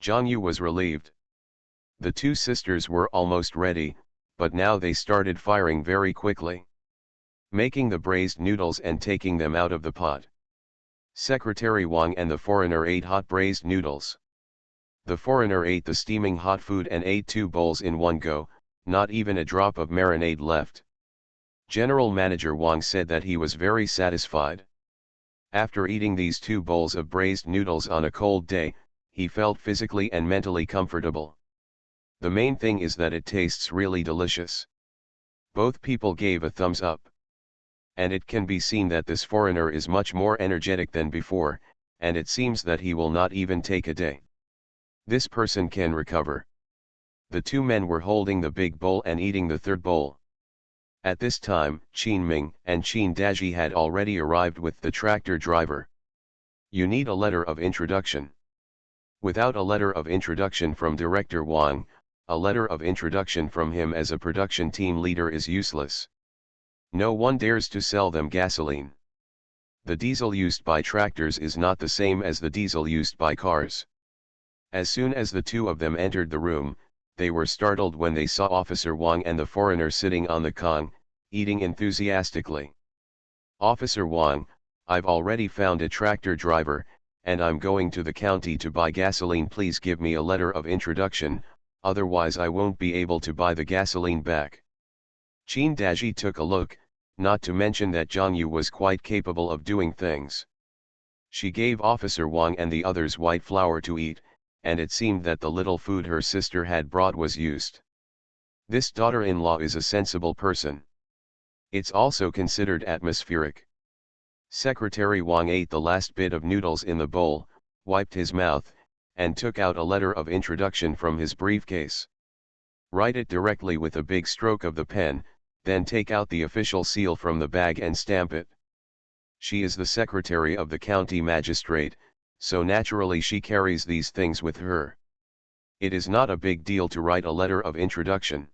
Zhang Yu was relieved. The two sisters were almost ready, but now they started firing very quickly, making the braised noodles and taking them out of the pot. Secretary Wang and the foreigner ate hot braised noodles. The foreigner ate the steaming hot food and ate 2 bowls in one go, not even a drop of marinade left. General Manager Wang said that he was very satisfied. After eating these 2 bowls of braised noodles on a cold day, he felt physically and mentally comfortable. The main thing is that it tastes really delicious. Both people gave a thumbs up. And it can be seen that this foreigner is much more energetic than before, and it seems that he will not even take a day. This person can recover. The 2 men were holding the big bowl and eating the 3rd bowl. At this time, Qin Ming and Qin Daji had already arrived with the tractor driver. You need a letter of introduction. Without a letter of introduction from Director Wang, a letter of introduction from him as a production team leader is useless. No one dares to sell them gasoline. The diesel used by tractors is not the same as the diesel used by cars. As soon as the 2 of them entered the room, they were startled when they saw Officer Wang and the foreigner sitting on the con, eating enthusiastically. "Officer Wang, I've already found a tractor driver, and I'm going to the county to buy gasoline. Please give me a letter of introduction, otherwise I won't be able to buy the gasoline back." Qin Daji took a look, not to mention that Zhang Yu was quite capable of doing things. She gave Officer Wang and the others white flour to eat, and it seemed that the little food her sister had brought was used. This daughter-in-law is a sensible person. It's also considered atmospheric. Secretary Wang ate the last bit of noodles in the bowl, wiped his mouth, and took out a letter of introduction from his briefcase. Write it directly with a big stroke of the pen, then take out the official seal from the bag and stamp it. She is the secretary of the county magistrate, so naturally she carries these things with her. It is not a big deal to write a letter of introduction.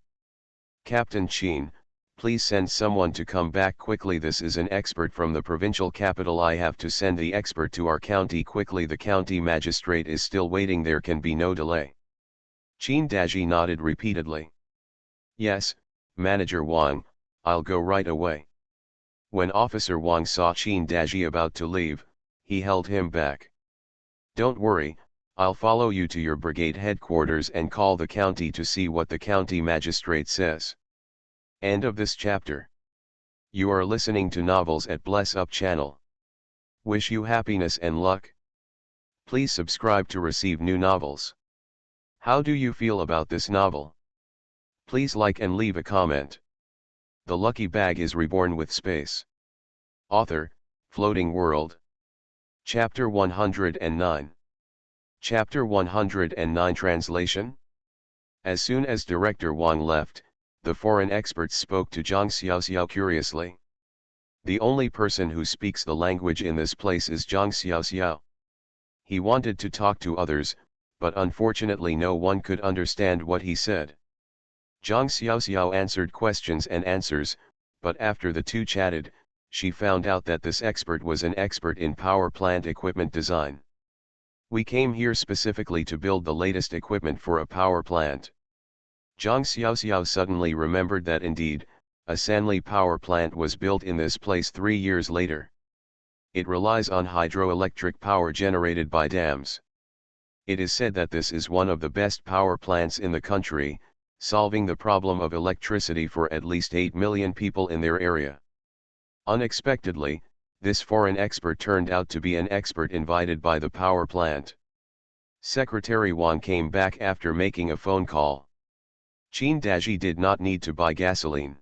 "Captain Qin, please send someone to come back quickly. This is an expert from the provincial capital. I have to send the expert to our county quickly. The county magistrate is still waiting. There can be no delay." Qin Daji nodded repeatedly. "Yes, Manager Wang, I'll go right away." When Officer Wang saw Qin Daji about to leave, he held him back. "Don't worry, I'll follow you to your brigade headquarters and call the county to see what the county magistrate says." End of this chapter. You are listening to Novels at Bless Up channel. Wish you happiness and luck. Please subscribe to receive new novels. How do you feel about this novel? Please like and leave a comment. The Lucky Bag is Reborn with Space. Author, Floating World. Chapter 109. Chapter 109 Translation. As soon as Director Wang left, the foreign experts spoke to Zhang Xiaoxiao curiously. The only person who speaks the language in this place is Zhang Xiaoxiao. He wanted to talk to others, but unfortunately no one could understand what he said. Zhang Xiaoxiao answered questions and answers, but after the 2 chatted, she found out that this expert was an expert in power plant equipment design. "We came here specifically to build the latest equipment for a power plant." Zhang Xiaoxiao suddenly remembered that indeed, a Sanli power plant was built in this place 3 years later. It relies on hydroelectric power generated by dams. It is said that this is one of the best power plants in the country, solving the problem of electricity for at least 8 million people in their area. Unexpectedly, this foreign expert turned out to be an expert invited by the power plant. Secretary Wang came back after making a phone call. Qin Daji did not need to buy gasoline.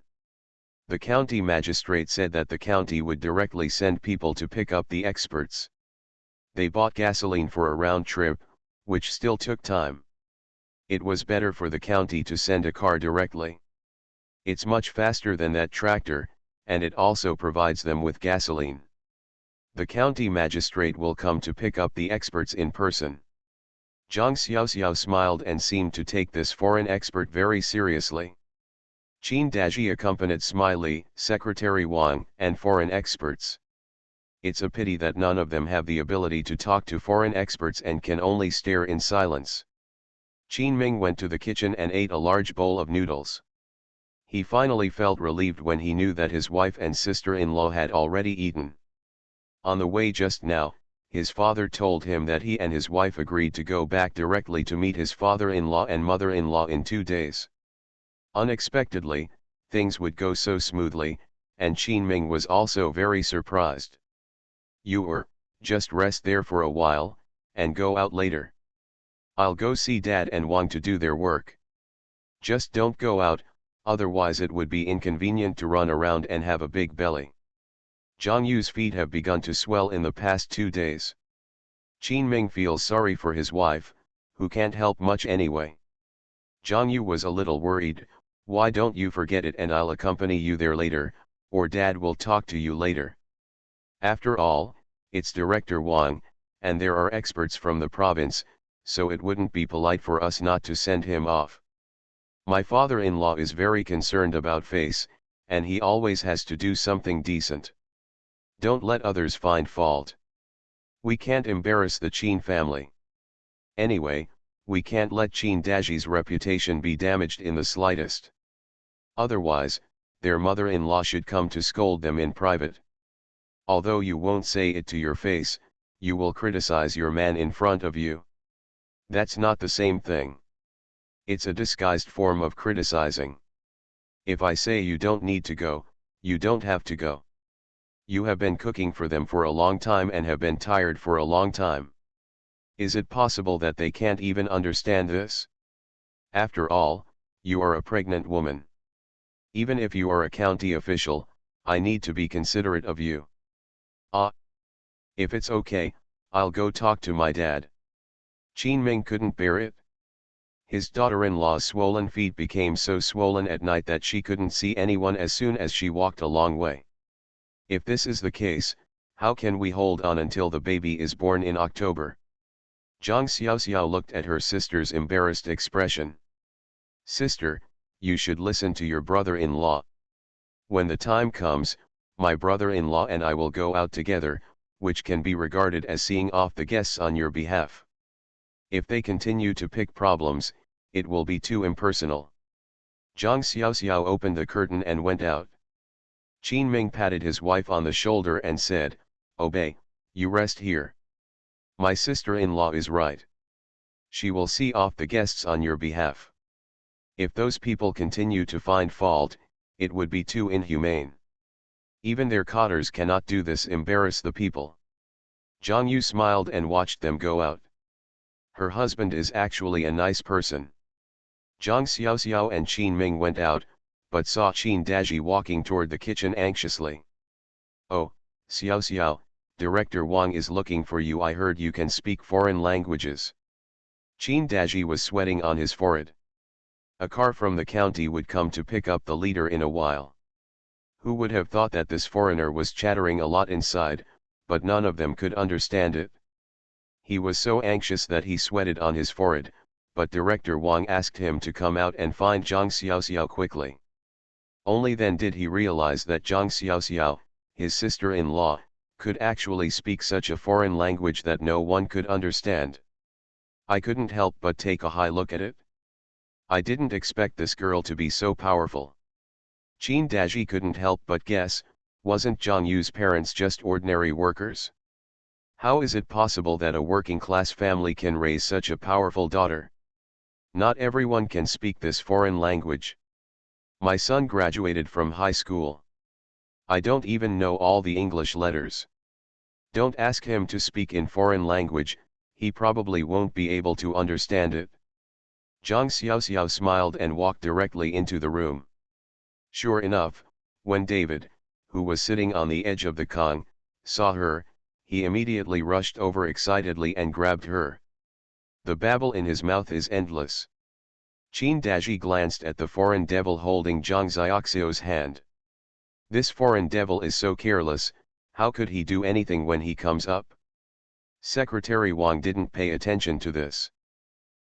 The county magistrate said that the county would directly send people to pick up the experts. They bought gasoline for a round trip, which still took time. It was better for the county to send a car directly. It's much faster than that tractor, and it also provides them with gasoline. The county magistrate will come to pick up the experts in person. Zhang Xiaoxiao smiled and seemed to take this foreign expert very seriously. Qin Daji accompanied Smiley, Secretary Wang, and foreign experts. It's a pity that none of them have the ability to talk to foreign experts and can only stare in silence. Qin Ming went to the kitchen and ate a large bowl of noodles. He finally felt relieved when he knew that his wife and sister-in-law had already eaten. On the way just now, his father told him that he and his wife agreed to go back directly to meet his father-in-law and mother-in-law in 2 days. Unexpectedly, things would go so smoothly, and Qin Ming was also very surprised. Just rest there for a while, and go out later. I'll go see Dad and Wang to do their work. Just don't go out, otherwise it would be inconvenient to run around and have a big belly. Zhang Yu's feet have begun to swell in the past 2 days. Qin Ming feels sorry for his wife, who can't help much anyway. Zhang Yu was a little worried. Why don't you forget it and I'll accompany you there later, or Dad will talk to you later. After all, it's Director Wang, and there are experts from the province, so it wouldn't be polite for us not to send him off. My father-in-law is very concerned about face, and he always has to do something decent. Don't let others find fault. We can't embarrass the Qin family. Anyway, we can't let Qin Daji's reputation be damaged in the slightest. Otherwise, their mother-in-law should come to scold them in private. Although you won't say it to your face, you will criticize your man in front of you. That's not the same thing. It's a disguised form of criticizing. If I say you don't need to go, you don't have to go. You have been cooking for them for a long time and have been tired for a long time. Is it possible that they can't even understand this? After all, you are a pregnant woman. Even if you are a county official, I need to be considerate of you. If it's okay, I'll go talk to my dad. Qin Ming couldn't bear it. His daughter-in-law's swollen feet became so swollen at night that she couldn't see anyone as soon as she walked a long way. If this is the case, how can we hold on until the baby is born in October? Zhang Xiaoxiao looked at her sister's embarrassed expression. Sister, you should listen to your brother-in-law. When the time comes, my brother-in-law and I will go out together, which can be regarded as seeing off the guests on your behalf. If they continue to pick problems, it will be too impersonal. Zhang Xiaoxiao opened the curtain and went out. Qin Ming patted his wife on the shoulder and said, "Obey, you rest here. My sister-in-law is right. She will see off the guests on your behalf. If those people continue to find fault, it would be too inhumane. Even their cotters cannot do this, embarrass the people." Zhang Yu smiled and watched them go out. Her husband is actually a nice person. Zhang Xiaoxiao and Qin Ming went out, but saw Qin Daji walking toward the kitchen anxiously. "Oh, Xiaoxiao, Director Wang is looking for you. I heard you can speak foreign languages." Qin Daji was sweating on his forehead. A car from the county would come to pick up the leader in a while. Who would have thought that this foreigner was chattering a lot inside, but none of them could understand it. He was so anxious that he sweated on his forehead, but Director Wang asked him to come out and find Zhang Xiaoxiao quickly. Only then did he realize that Zhang Xiaoxiao, his sister-in-law, could actually speak such a foreign language that no one could understand. I couldn't help but take a high look at it. I didn't expect this girl to be so powerful. Qin Daji couldn't help but guess, wasn't Zhang Yu's parents just ordinary workers? How is it possible that a working-class family can raise such a powerful daughter? Not everyone can speak this foreign language. My son graduated from high school. I don't even know all the English letters. Don't ask him to speak in foreign language, He probably won't be able to understand it. Zhang Xiaoxiao smiled and walked directly into the room. Sure enough, when David, who was sitting on the edge of the Kong, saw her, he immediately rushed over excitedly and grabbed her. The babble in his mouth is endless. Qin Daji glanced at the foreign devil holding Zhang Xiaoxiao's hand. This foreign devil is so careless, how could he do anything when he comes up? Secretary Wang didn't pay attention to this.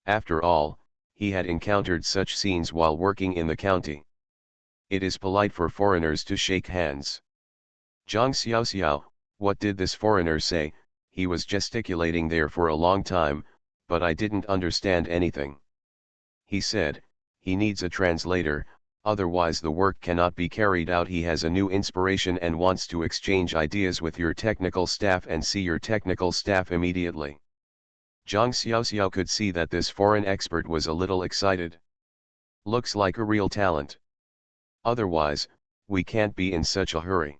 After all, he had encountered such scenes while working in the county. It is polite for foreigners to shake hands. Zhang Xiaoxiao, what did this foreigner say? He was gesticulating there for a long time, but I didn't understand anything. He said, he needs a translator, otherwise the work cannot be carried out. He has a new inspiration and wants to exchange ideas with your technical staff and see your technical staff immediately. Zhang Xiaoxiao could see that this foreign expert was a little excited. Looks like a real talent. Otherwise, we can't be in such a hurry.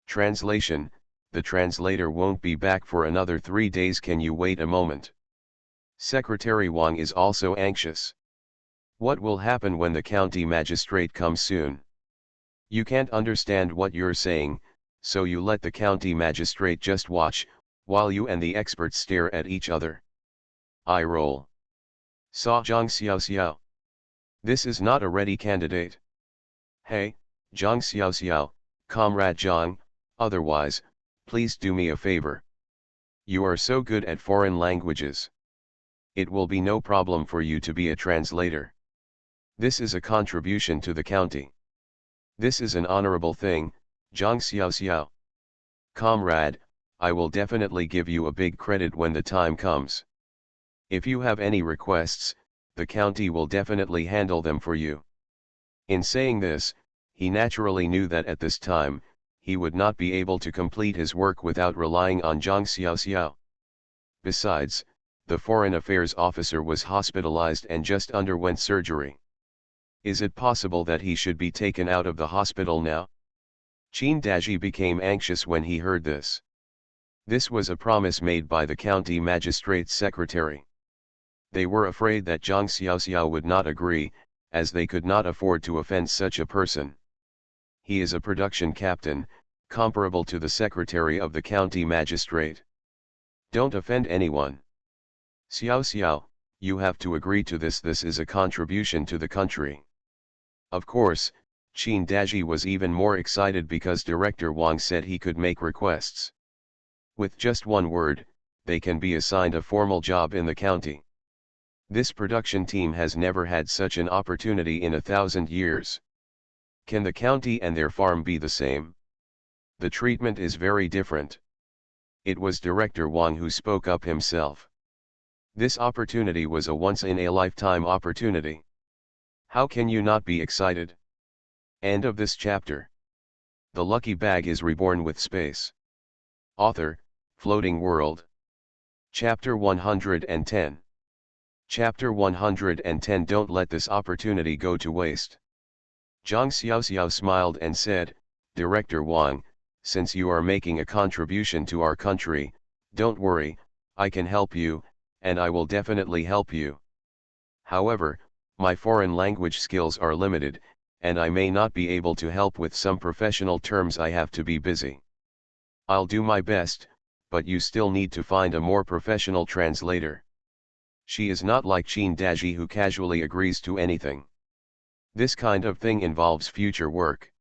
Translation, the translator won't be back for another 3 days. Can you wait a moment? Secretary Wang is also anxious. What will happen when the county magistrate comes soon? You can't understand what you're saying, so you let the county magistrate just watch, while you and the experts stare at each other. Eye roll. Saw Zhang Xiaoxiao. This is not a ready candidate. Hey, Zhang Xiaoxiao, Comrade Zhang, otherwise, please do me a favor. You are so good at foreign languages. It will be no problem for you to be a translator. This is a contribution to the county. This is an honorable thing, Zhang Xiaoxiao. Comrade, I will definitely give you a big credit when the time comes. If you have any requests, the county will definitely handle them for you. In saying this, he naturally knew that at this time, he would not be able to complete his work without relying on Zhang Xiaoxiao. Besides, the foreign affairs officer was hospitalized and just underwent surgery. Is it possible that he should be taken out of the hospital now? Qin Daji became anxious when he heard this. This was a promise made by the county magistrate's secretary. They were afraid that Zhang Xiaoxiao would not agree, as they could not afford to offend such a person. He is a production captain, comparable to the secretary of the county magistrate. Don't offend anyone. Xiaoxiao, you have to agree to this. This is a contribution to the country. Of course, Qin Daji was even more excited because Director Wang said he could make requests. With just one word, they can be assigned a formal job in the county. This production team has never had such an opportunity in 1,000 years. Can the county and their farm be the same? The treatment is very different. It was Director Wang who spoke up himself. This opportunity was a once-in-a-lifetime opportunity. How can you not be excited? End of this chapter. The lucky bag is reborn with space. Author, Floating World. Chapter 110. Chapter 110. Don't let this opportunity go to waste. Zhang Xiaoxiao smiled and said, Director Wang, since you are making a contribution to our country, don't worry, I can help you, and I will definitely help you. However, my foreign language skills are limited, and I may not be able to help with some professional terms. I have to be busy. I'll do my best, but you still need to find a more professional translator. She is not like Qin Daji who casually agrees to anything. This kind of thing involves future work.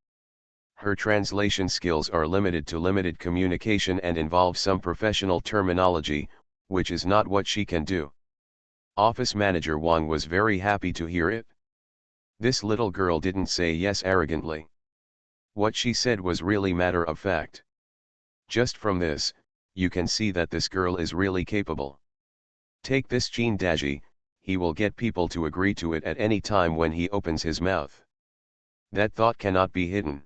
Her translation skills are limited to limited communication and involve some professional terminology, which is not what she can do. Office Manager Wang was very happy to hear it. This little girl didn't say yes arrogantly. What she said was really matter of fact. Just from this, you can see that this girl is really capable. Take this Qin Daji, he will get people to agree to it at any time when he opens his mouth. That thought cannot be hidden.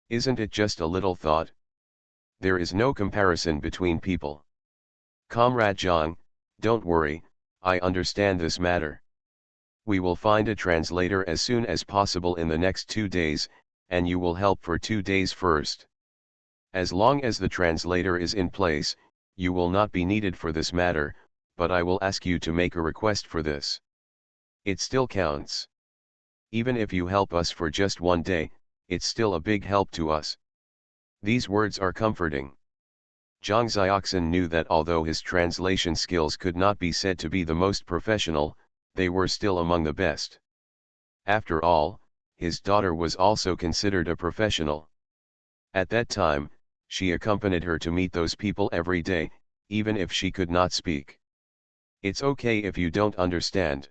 Isn't it just a little thought? There is no comparison between people. Comrade Zhang, don't worry, I understand this matter. We will find a translator as soon as possible in the next 2 days, and you will help for 2 days first. As long as the translator is in place, You will not be needed for this matter, but I will ask you to make a request for this. It still counts. Even if you help us for just one day, it's still a big help to us. These words are comforting. Zhang Xiaoxin knew that although his translation skills could not be said to be the most professional, they were still among the best. After all, his daughter was also considered a professional. At that time, she accompanied her to meet those people every day, even if she could not speak. It's okay if you don't understand.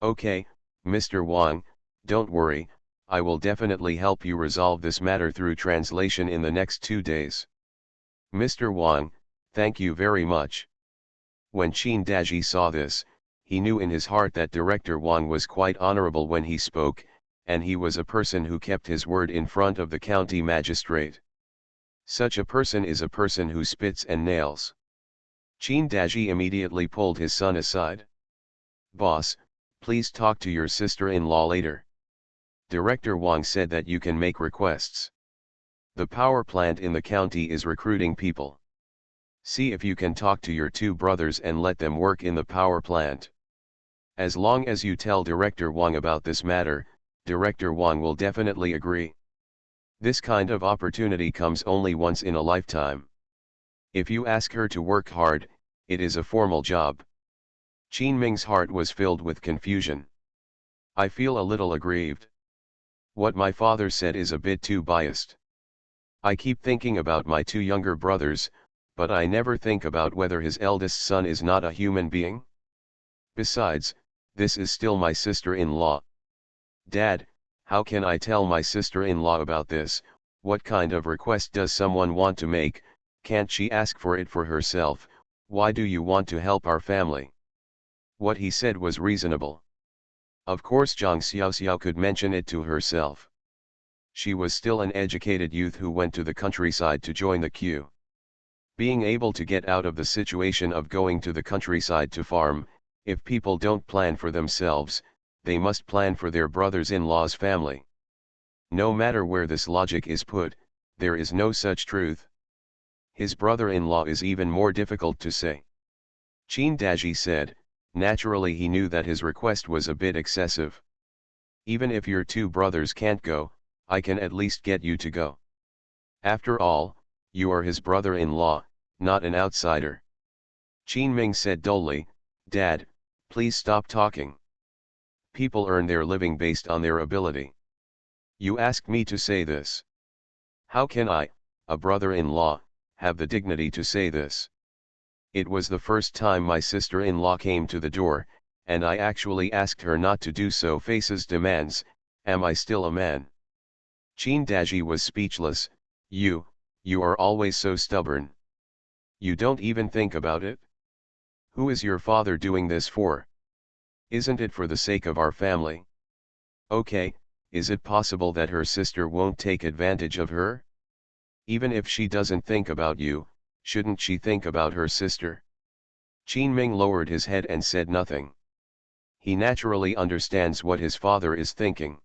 Okay, Mr. Wang, don't worry, I will definitely help you resolve this matter through translation in the next 2 days. Mr. Wang, thank you very much. When Qin Daji saw this, he knew in his heart that Director Wang was quite honorable when he spoke, and he was a person who kept his word in front of the county magistrate. Such a person is a person who spits and nails. Qin Daji immediately pulled his son aside. Boss, please talk to your sister-in-law later. Director Wang said that you can make requests. The power plant in the county is recruiting people. See if you can talk to your 2 brothers and let them work in the power plant. As long as you tell Director Wang about this matter, Director Wang will definitely agree. This kind of opportunity comes only once in a lifetime. If you ask her to work hard, it is a formal job. Qin Ming's heart was filled with confusion. I feel a little aggrieved. What my father said is a bit too biased. I keep thinking about my 2 younger brothers, but I never think about whether his eldest son is not a human being. Besides, this is still my sister-in-law. Dad, how can I tell my sister-in-law about this? What kind of request does someone want to make? Can't she ask for it for herself? Why do you want to help our family? What he said was reasonable. Of course Zhang Xiaoxiao could mention it to herself. She was still an educated youth who went to the countryside to join the queue. Being able to get out of the situation of going to the countryside to farm, if people don't plan for themselves, they must plan for their brothers-in-law's family. No matter where this logic is put, there is no such truth. His brother-in-law is even more difficult to say. Qin Daji said, naturally he knew that his request was a bit excessive. Even if your 2 brothers can't go, I can at least get you to go. After all, you are his brother-in-law, not an outsider. Qin Ming said dully, Dad, please stop talking. People earn their living based on their ability. You asked me to say this. How can I, a brother-in-law, have the dignity to say this? It was the first time my sister-in-law came to the door, and I actually asked her not to do so. Faces demands, am I still a man? Qin Daji was speechless. You are always so stubborn. You don't even think about it? Who is your father doing this for? Isn't it for the sake of our family? Okay, is it possible that her sister won't take advantage of her? Even if she doesn't think about you, shouldn't she think about her sister? Qin Ming lowered his head and said nothing. He naturally understands what his father is thinking.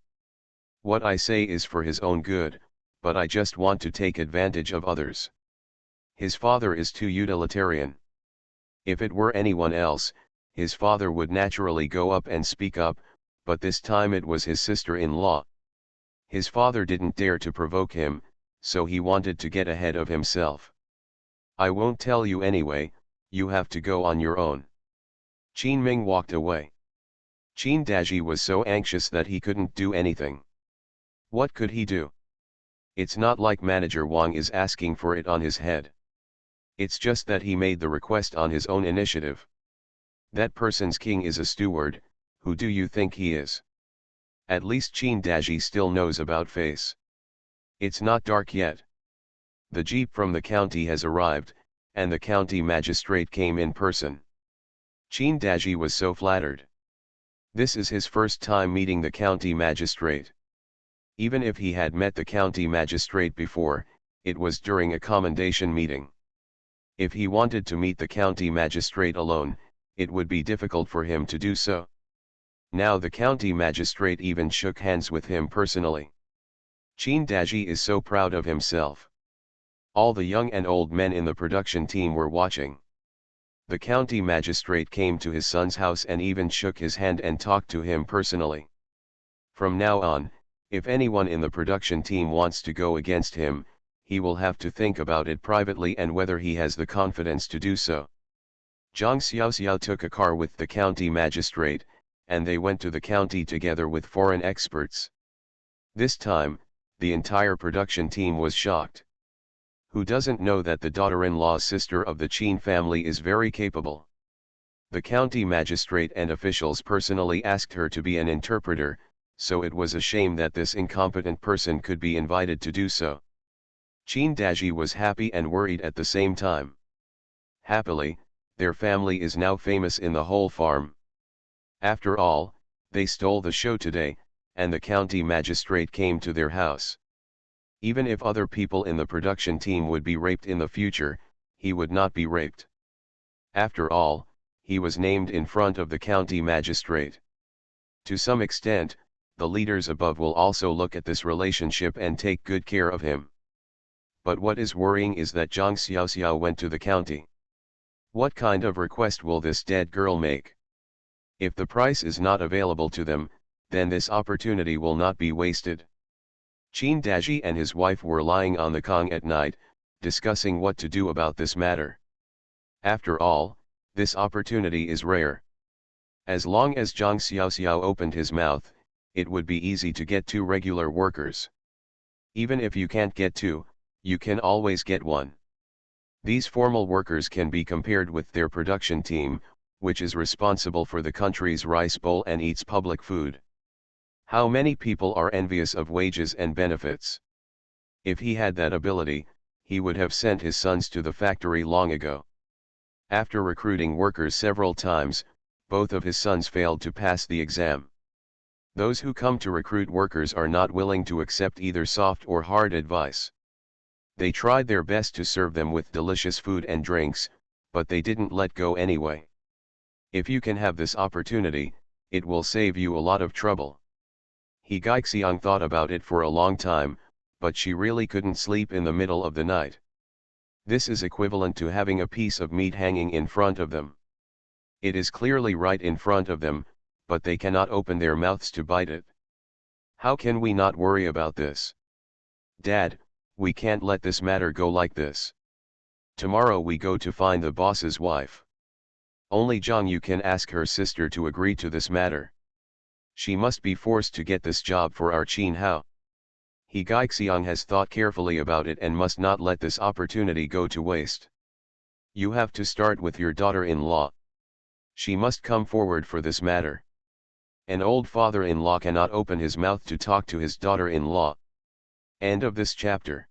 What I say is for his own good, but I just want to take advantage of others. His father is too utilitarian. If it were anyone else, his father would naturally go up and speak up, but this time it was his sister-in-law. His father didn't dare to provoke him, so he wanted to get ahead of himself. I won't tell you anyway, you have to go on your own. Qin Ming walked away. Qin Daji was so anxious that he couldn't do anything. What could he do? It's not like Manager Wang is asking for it on his head. It's just that he made the request on his own initiative. That person's king is a steward. Who do you think he is? At least Qin Daji still knows about face. It's not dark yet. The jeep from the county has arrived, and the county magistrate came in person. Qin Daji was so flattered. This is his first time meeting the county magistrate. Even if he had met the county magistrate before, it was during a commendation meeting. If he wanted to meet the county magistrate alone, it would be difficult for him to do so. Now the county magistrate even shook hands with him personally. Qin Daji is so proud of himself. All the young and old men in the production team were watching. The county magistrate came to his son's house and even shook his hand and talked to him personally. From now on, if anyone in the production team wants to go against him, he will have to think about it privately and whether he has the confidence to do so. Zhang Xiaoxiao took a car with the county magistrate, and they went to the county together with foreign experts. This time, the entire production team was shocked. Who doesn't know that the daughter-in-law's sister of the Qin family is very capable? The county magistrate and officials personally asked her to be an interpreter, so it was a shame that this incompetent person could be invited to do so. Qin Daji was happy and worried at the same time. Happily, their family is now famous in the whole farm. After all, they stole the show today, and the county magistrate came to their house. Even if other people in the production team would be raped in the future, he would not be raped. After all, he was named in front of the county magistrate. To some extent, the leaders above will also look at this relationship and take good care of him. But what is worrying is that Zhang Xiaoxiao went to the county. What kind of request will this dead girl make? If the price is not available to them, then this opportunity will not be wasted. Qin Daji and his wife were lying on the Kong at night, discussing what to do about this matter. After all, this opportunity is rare. As long as Zhang Xiaoxiao opened his mouth, it would be easy to get 2 regular workers. Even if you can't get 2, you can always get 1. These formal workers can be compared with their production team, which is responsible for the country's rice bowl and eats public food. How many people are envious of wages and benefits? If he had that ability, he would have sent his sons to the factory long ago. After recruiting workers several times, both of his sons failed to pass the exam. Those who come to recruit workers are not willing to accept either soft or hard advice. They tried their best to serve them with delicious food and drinks, but they didn't let go anyway. If you can have this opportunity, it will save you a lot of trouble. He Gaixiang thought about it for a long time, but she really couldn't sleep in the middle of the night. This is equivalent to having a piece of meat hanging in front of them. It is clearly right in front of them, but they cannot open their mouths to bite it. How can we not worry about this? Dad, we can't let this matter go like this. Tomorrow we go to find the boss's wife. Only Zhang Yu can ask her sister to agree to this matter. She must be forced to get this job for our Qin Hao. He Gaixiang has thought carefully about it and must not let this opportunity go to waste. You have to start with your daughter-in-law. She must come forward for this matter. An old father-in-law cannot open his mouth to talk to his daughter-in-law. End of this chapter.